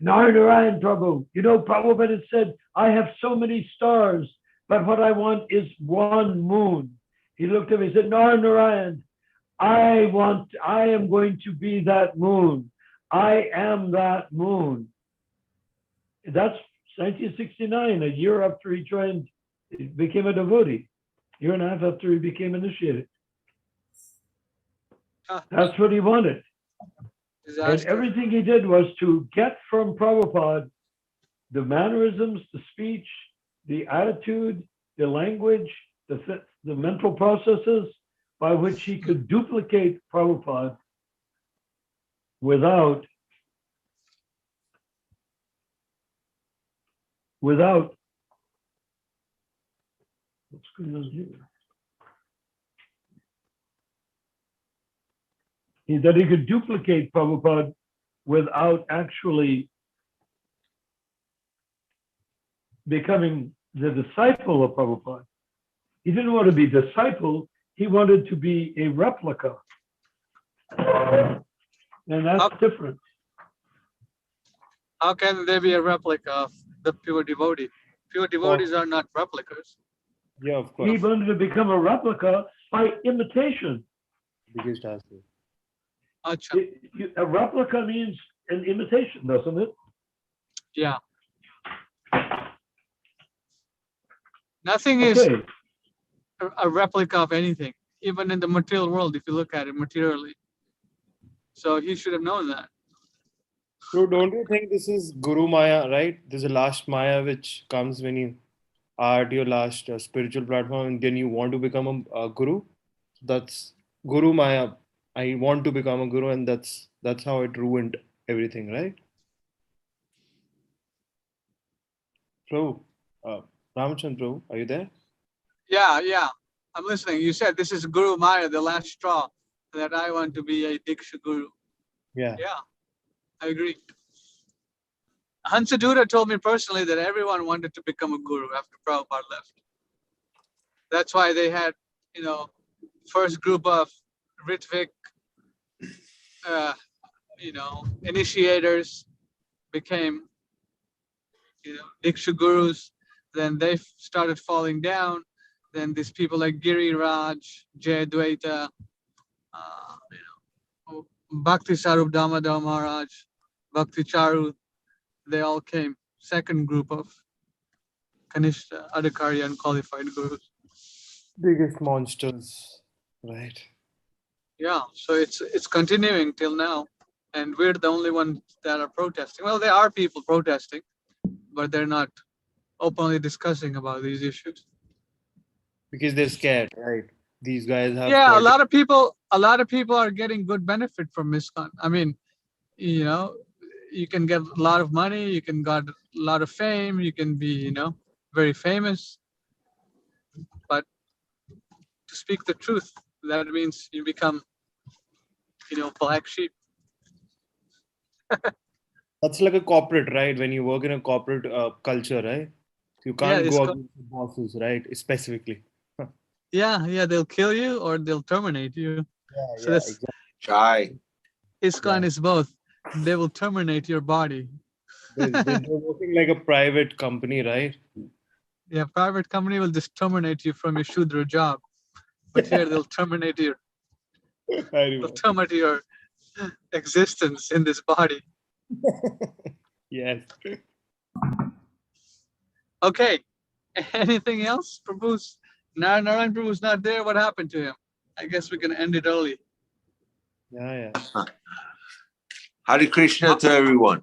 Narayan Prabhu, you know, Prabhupada said, I have so many stars, but what I want is one moon. He looked at me and said, Narayan, I am going to be that moon. I am that moon. That's 1969, a year after he became a devotee, year and a half after he became initiated. That's what he wanted. And everything he did was to get from Prabhupada the mannerisms, the speech, the attitude, the language, the mental processes by which he could duplicate Prabhupada without what's going on here? That he could duplicate Prabhupada without actually becoming the disciple of Prabhupada. He didn't want to be disciple, he wanted to be a replica. And that's different. How can there be a replica of the pure devotee? Pure devotees are not replicas. Yeah, of course. He wanted to become a replica by imitation. Biggest answer. A replica means an imitation, doesn't it? Yeah. Nothing is a replica of anything, even in the material world, if you look at it materially. So he should have known that. So don't you think this is Guru Maya, right? There's a last Maya which comes when you are at your last spiritual platform and then you want to become a Guru. That's Guru Maya. I want to become a Guru, and that's how it ruined everything, right? Prabhu, Ramachandra Prabhu, are you there? Yeah. I'm listening. You said this is Guru Maya, the last straw, that I want to be a Diksha Guru. Yeah. Yeah, I agree. Hansadura told me personally that everyone wanted to become a guru after Prabhupada left. That's why they had, first group of Ritvik, initiators became, Diksha Gurus. Then they started falling down. Then these people like Giri Raj, Jayadvaita, Bhakti Sarup Damodar Maharaj, Bhakti Charu, they all came. Second group of Kanishta, Adhikari, unqualified gurus. Biggest monsters, right? Yeah, so it's continuing till now, and we're the only ones that are protesting. Well, there are people protesting, but they're not openly discussing about these issues. Because they're scared, right? These guys have. Yeah, a lot of people are getting good benefit from ISKCON. I mean, you can get a lot of money, you can get a lot of fame, you can be, very famous. But to speak the truth, that means you become, black sheep. That's like a corporate, right? When you work in a corporate culture, right? You can't go against the bosses, right? Specifically. Yeah, they'll kill you or they'll terminate you. So that's exactly. ISKCON is both. They will terminate your body. They're working like a private company, right? Yeah, private company will just terminate you from your Shudra job. But here they'll terminate your existence in this body. Yes. Okay. Anything else? Narayan Prabhu's not there. What happened to him? I guess we can end it early. Yeah. Hare Krishna to everyone.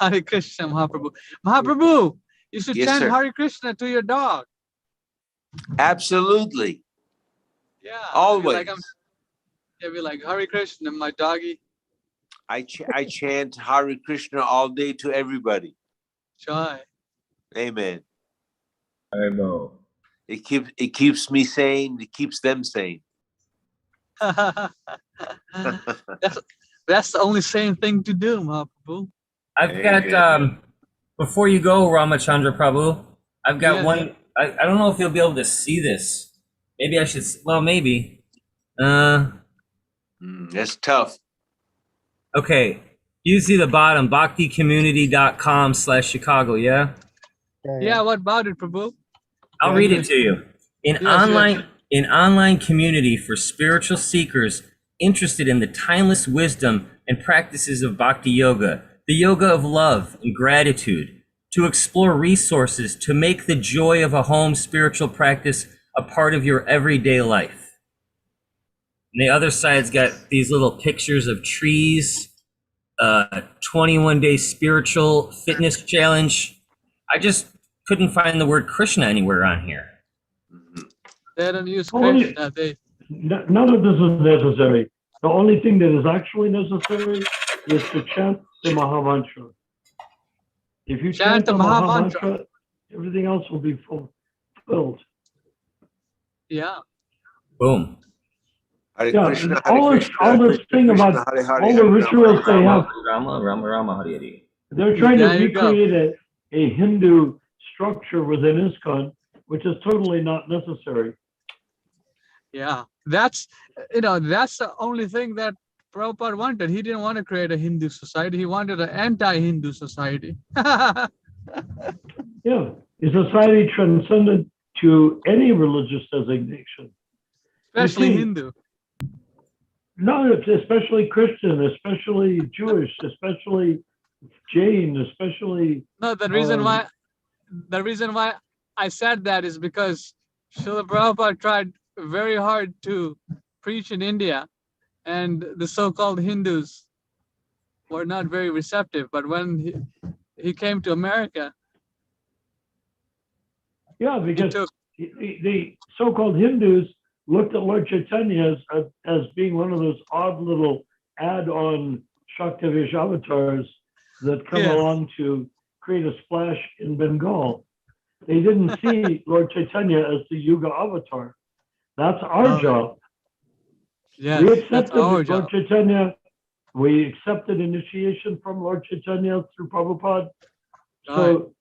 Hare Krishna, Mahaprabhu. Mahaprabhu, you should chant Hare Krishna to your dog. Absolutely. Yeah. Always. Be like Hare Krishna, my doggy. I chant Hare Krishna all day to everybody. Joy. Amen. I know. It keeps me sane. It keeps them sane. That's the only sane thing to do, Mahaprabhu. I've got before you go, Ramachandra Prabhu, I've got one. I don't know if you'll be able to see this. Maybe I should. Well, maybe. That's tough. Okay. You see the bottom, bhakticommunity.com/Chicago, yeah? Yeah, what about it, Prabhu? I'll read it to you. Yes, yes. An online community for spiritual seekers interested in the timeless wisdom and practices of bhakti yoga, the yoga of love and gratitude, to explore resources to make the joy of a home spiritual practice a part of your everyday life. And the other side's got these little pictures of trees, 21-day spiritual fitness challenge. I just couldn't find the word Krishna anywhere on here. They don't use Only- Krishna. They None of this is necessary. The only thing that is actually necessary is to chant the Mahamantra. If you chant the Mahamantra, everything else will be fulfilled. yeah. Boom. Hare Yeah, Krishna, all Hare this, Krishna, all this Krishna thing Krishna, about Hare Hare, all the Hare rituals they have, Rama, Rama, Rama, Hare Hare. they're trying to There you go. recreate a Hindu structure within ISKCON, which is totally not necessary. Yeah, that's that's the only thing that Prabhupada wanted. He didn't want to create a Hindu society. He wanted an anti-Hindu society. Yeah, a society transcendent to any religious designation. Especially see, Hindu. No, it's especially Christian, especially Jewish, especially Jain, especially. No, the reason why I said that is because Srila Prabhupada tried very hard to preach in India, and the so-called Hindus were not very receptive. But when he came to America, Yeah, because took- the so-called Hindus looked at Lord Chaitanya as being one of those odd little add-on Shaktavish avatars that come Yes. along to create a splash in Bengal. They didn't see Lord Chaitanya as the Yuga avatar. That's our job. yes, We that's accepted our Lord job. Chaitanya. We accepted initiation from Lord Chaitanya through Prabhupada. So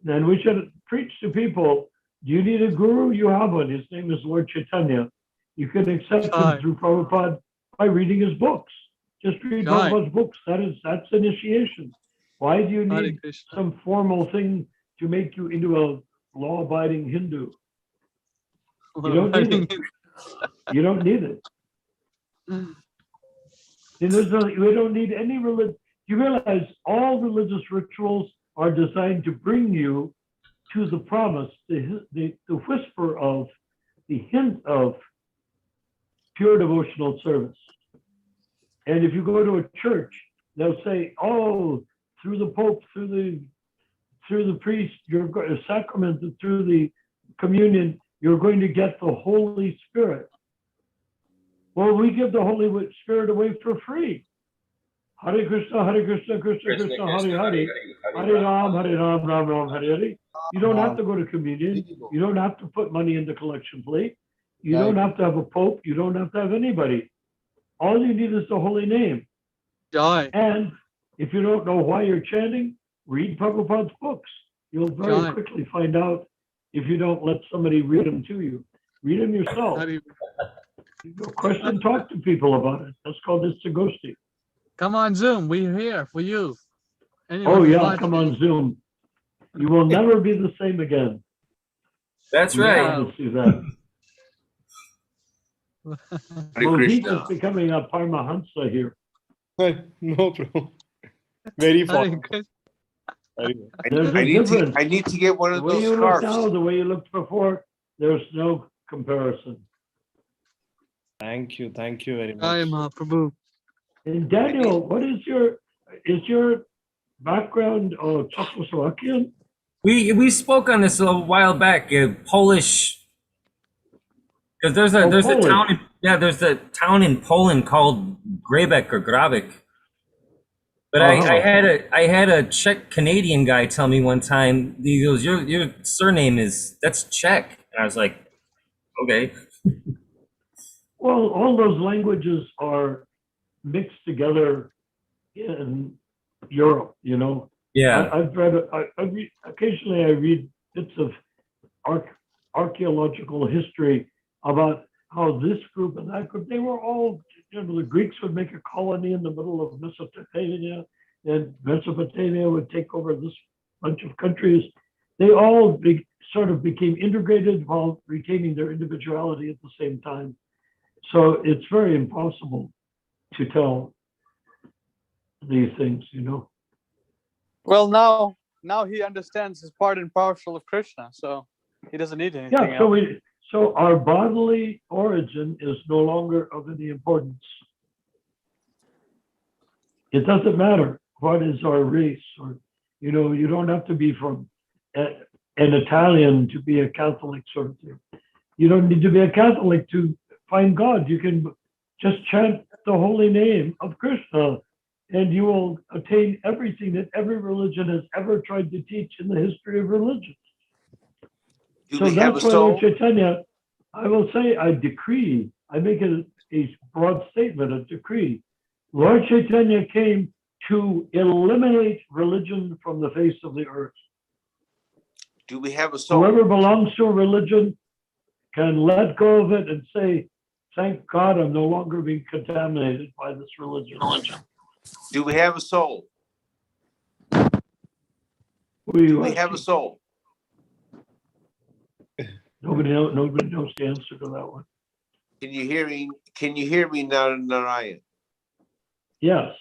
then we should preach to people. Do you need a guru? You have one. His name is Lord Chaitanya. You can accept him through Prabhupada by reading his books. Just read Prabhupada's books. That's initiation. Why do you Hare need Krishna. some formal thing to make you into a law-abiding Hindu? You don't need it. You don't need it. We don't need any religion. You realize all religious rituals are designed to bring you to the promise, the whisper of, the hint of pure devotional service. And if you go to a church, they'll say, "Oh, through the Pope, through the priest, you're sacrament, through the communion, you're going to get the Holy Spirit." Well, we give the Holy Spirit away for free. Hare Krishna, Hare Krishna, Krishna Krishna, Hare Hare, Hare Ram, Hare Ram, Ram Ram, Hare Hare. You don't have to go to communion. You don't have to put money in the collection plate. You don't have to have a pope. You don't have to have anybody. All you need is the holy name. Joy. And if you don't know why you're chanting, read Prabhupada's books. You'll very Joy. quickly find out if you don't let somebody read them to you. Read them yourself. Question, talk to people about it. That's called Istagosthi. Come on Zoom. We're here for you. Anyone Oh who's yeah, watching. come on Zoom. You will never be the same again. That's We right. promise you that. Hare Well, he's Krishna. just becoming a Paramahansa here. No, bro. Very Hare fun. Krishna. There's a difference. I need to get one The of way those you look now, scarves. the way you looked before, there's no comparison. Thank you very Jai much. Mahaprabhu. And Daniel, what is your background of Czechoslovakian? We spoke on this a while back. Polish, because there's a Polish. town. There's a town in Poland called Grabek or Gravik. But I had a Czech Canadian guy tell me one time. He goes, "Your surname that's Czech," and I was like, "Okay." Well, all those languages are mixed together in Europe, you know. Yeah. I've read, occasionally I read bits of archaeological history about how this group and that group, they were all, the Greeks would make a colony in the middle of Mesopotamia, and Mesopotamia would take over this bunch of countries. They all sort of became integrated while retaining their individuality at the same time. So it's very impossible to tell these things, Well, now he understands his part and parcel of Krishna, so he doesn't need anything Yeah, else. so our bodily origin is no longer of any importance. It doesn't matter what is our race, or you don't have to be from an Italian to be a Catholic sort of thing. You don't need to be a Catholic to find God. You can just chant the holy name of Krishna, and you will attain everything that every religion has ever tried to teach in the history of religion. So that's why Lord Chaitanya, I will say, I decree, I make it a broad statement, a decree. Lord Chaitanya came to eliminate religion from the face of the earth. Do we have a soul? Whoever belongs to a religion can let go of it and say, thank God I'm no longer being contaminated by this religion. Do we have a soul? Do we have a soul? Nobody knows the answer to that one. Can you hear me now, Narayan? Yes.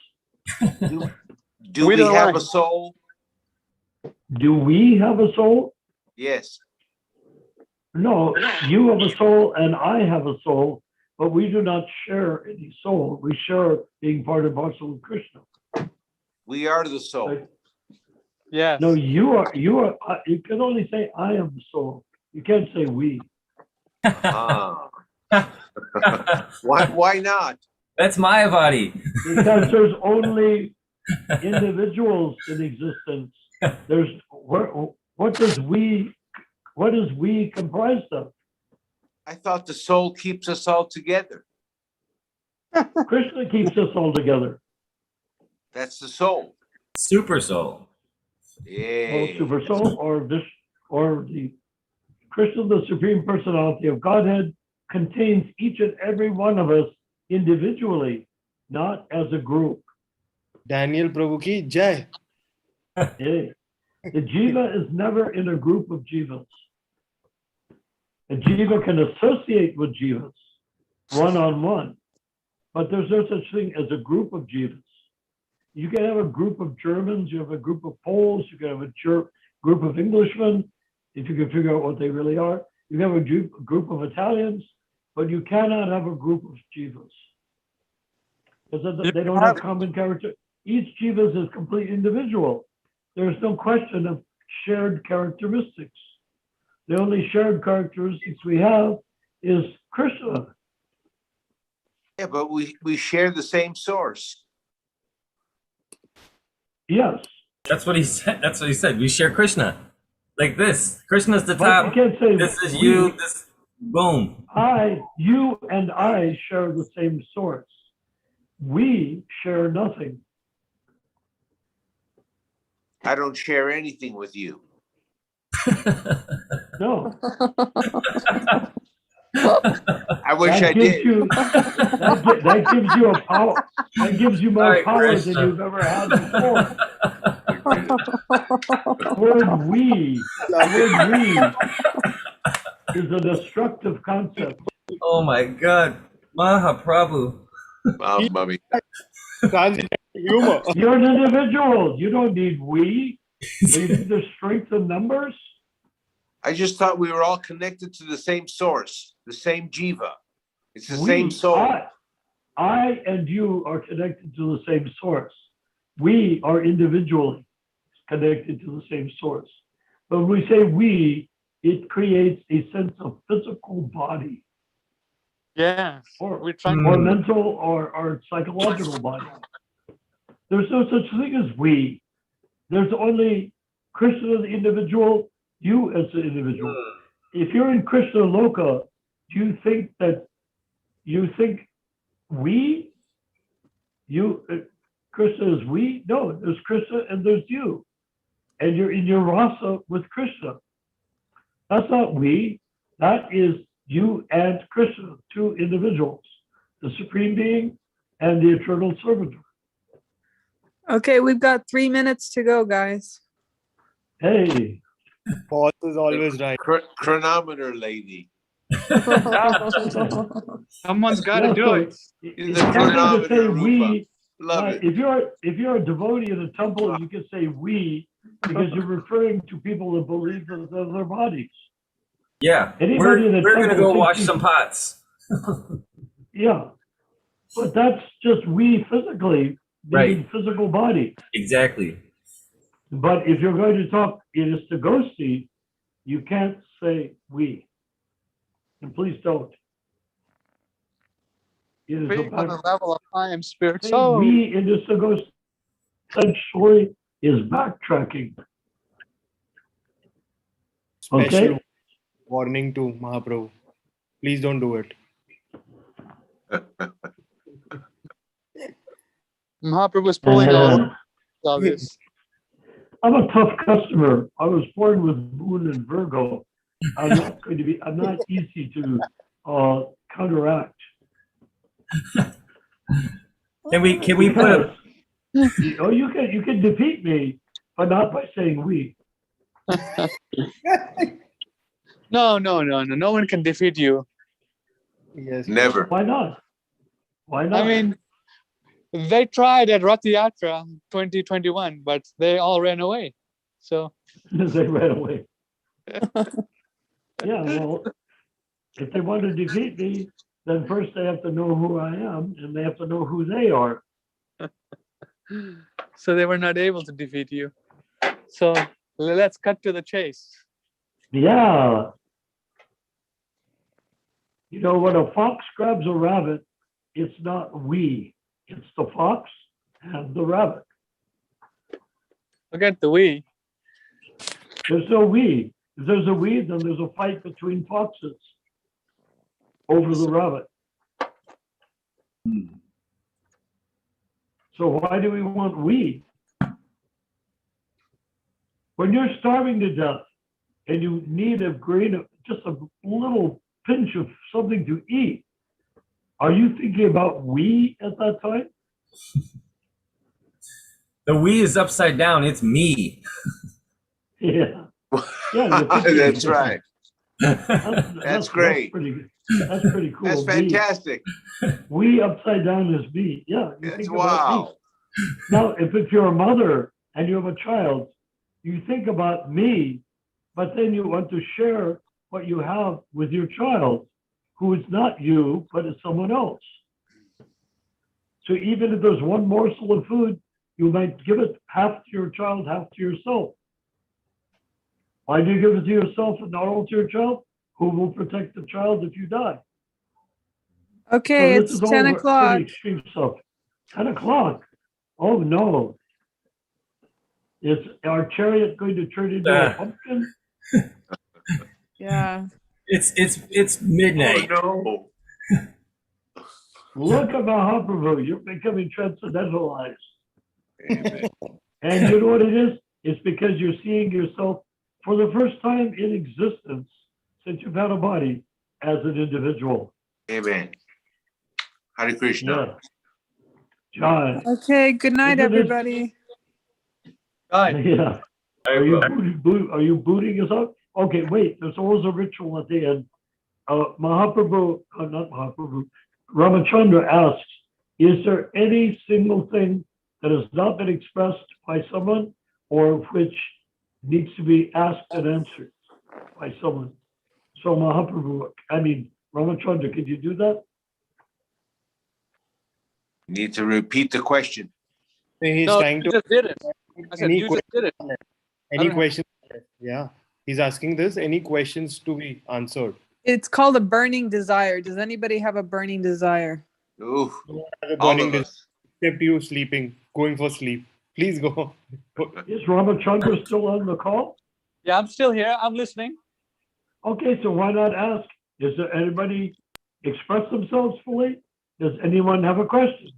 Do we have a soul? Do we have a soul? Yes. No, you have a soul and I have a soul, but we do not share any soul. We share being part and parcel of Krishna. We are the soul. Yes. No, you are. You can only say I am the soul. You can't say we. Why not? That's my body. Because there's only individuals in existence. There's what is we comprised of? I thought the soul keeps us all together. Krishna keeps us all together. That's the soul. Super soul. Yeah. Super soul, or the Krishna, the Supreme Personality of Godhead, contains each and every one of us individually, not as a group. Daniel Prabhu ki jai. Yeah. The jiva is never in a group of jivas. A jiva can associate with jivas one-on-one, but there's no such thing as a group of jivas. You can have a group of Germans, you have a group of Poles, you can have a group of Englishmen, if you can figure out what they really are. You can have a group of Italians, but you cannot have a group of jivas. Because they don't have common character. Each jiva is a complete individual. There's no question of shared characteristics. The only shared characteristics we have is Krishna. Yeah, but we share the same source. Yes. That's what he said. That's what he said. We share Krishna. Like this. Krishna's the But top. you can't say This is we. you. This boom. You and I share the same source. We share nothing. I don't share anything with you. No. I wish I did. That gives you a power. That gives you more Sorry, power Krishna. than you've ever had before. The word we is a destructive concept. Oh my God. Mahaprabhu. Mummy. Humor. You're an individual. You don't need we. You need the strength of numbers. I just thought we were all connected to the same source, the same jiva. It's the same soul. I and you are connected to the same source. We are individually connected to the same source. But when we say we, it creates a sense of physical body. Yeah. Or We're mental or psychological body. There's no such thing as we. There's only Krishna the individual, you as the individual. If you're in Krishna Loka, do you think we? Krishna is we? No, there's Krishna and there's you. And you're in your rasa with Krishna. That's not we. That is you and Krishna, two individuals, the Supreme Being and the Eternal Servitor. Okay, we've got 3 minutes to go, guys. Hey. Boss is always right. Chronometer lady. Someone's got to do it. She's It's the one thing to chronometer, say Rupa. we. Love it. If you're a devotee in a temple, you can say we because you're referring to people that believe that they're their bodies. Yeah, Anybody in a we're gonna temple go wash thinks- some pots. Yeah, but that's just we physically, meaning physical body. Exactly. But if you're going to talk in Istagosthi, you can't say we. And please don't. It is Being on the level of I am spirit saying soul. we in Istagosthi essentially is backtracking. Special Okay? warning to Mahaprabhu. Please don't do it. Mahaprabhu is pulling all this. I'm a tough customer. I was born with Moon and Virgo. I'm not easy to counteract. Can we put a you can defeat me, but not by saying we. No. No one can defeat you. Yes. Never. Why not? Why not? I mean, they tried at Rath Yatra 2021, but they all ran away. So they ran away. Yeah, well, if they want to defeat me, then first they have to know who I am, and they have to know who they are. so they were not able to defeat you. So let's cut to the chase. Yeah. You know, when a fox grabs a rabbit, it's not we. It's the fox and the rabbit. Forget the we. There's no we. If there's a we, then there's a fight between foxes over the rabbit. So why do we want we? When you're starving to death and you need a grain of, just a little pinch of something to eat, are you thinking about we at that time? the we is upside down, it's me. Yeah. Yeah, That's right. That's great. That's pretty cool. That's fantastic. We upside down is me. Yeah. You That's think about me. wow. Now, if you're a mother and you have a child, you think about me, but then you want to share what you have with your child, who is not you, but is someone else. So even if there's one morsel of food, you might give it half to your child, half to yourself. Why do you give it to yourself and not all to your child? Who will protect the child if you die? Okay, So this it's is 10 all o'clock. pretty extreme stuff. 10 o'clock. Oh no. Is our chariot going to turn into a pumpkin? Yeah. It's midnight. Oh no. Look at Mahaprabhu. You're becoming transcendentalized. And you know what it is? It's because you're seeing yourself for the first time in existence since you've had a body as an individual. Amen. Hare Krishna. Yeah. John. Okay, good night, Isn't it- everybody. Yeah. Are you booting us up? Okay, wait. There's always a ritual at the end. Mahaprabhu, not Mahaprabhu, Ramachandra asks, is there any single thing that has not been expressed by someone or which needs to be asked and answered by someone? So Ramachandra, could you do that? Need to repeat the question. He's No, trying you to. just did it. I said Any you just did it. Any questions? Yeah, he's asking this. Any questions to be answered? It's called a burning desire. Does anybody have a burning desire? Ooh, Have a all burning of desire, us. except you sleeping, going for sleep. Please go. Is Ramachandra still on the call? Yeah, I'm still here. I'm listening. Okay, so why not ask? Does there anybody express themselves fully? Does anyone have a question?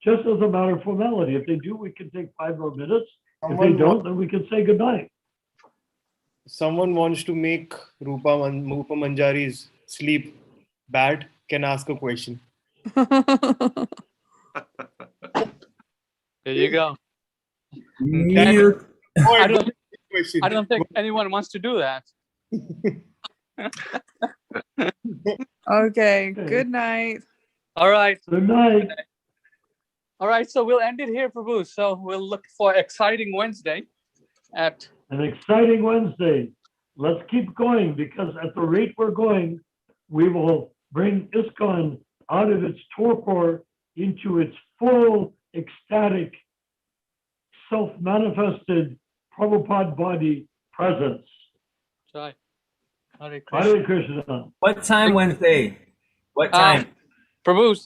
Just as a matter of formality. If they do, we can take 5 more minutes. If they don't, then we can say goodnight. Someone wants to make Rupa Manjari's sleep bad can ask a question. There you go. Mute. I don't think anyone wants to do that. Okay. Good night. All right. Good night. All right. So we'll end it here, Prabhu. So we'll look for exciting Wednesday at An exciting Wednesday. Let's keep going, because at the rate we're going, we will bring ISKCON out of its torpor into its full, ecstatic, self-manifested Prabhupada body presence. Jai. Hare Krishna. Hare Krishna. What time Wednesday? What time? Prabhu,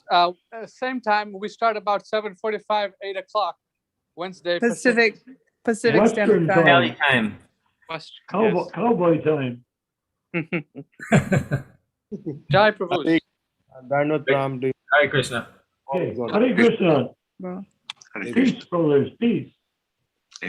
same time. We start about 7:45, 8 o'clock Wednesday. Pacific Western Standard Time. Valley time. Western. Cowboy time. Jai Prabhu. Dandavat Pranam to you. Hare Krishna. Okay. Hare Krishna. Well, Peace, brothers. Peace.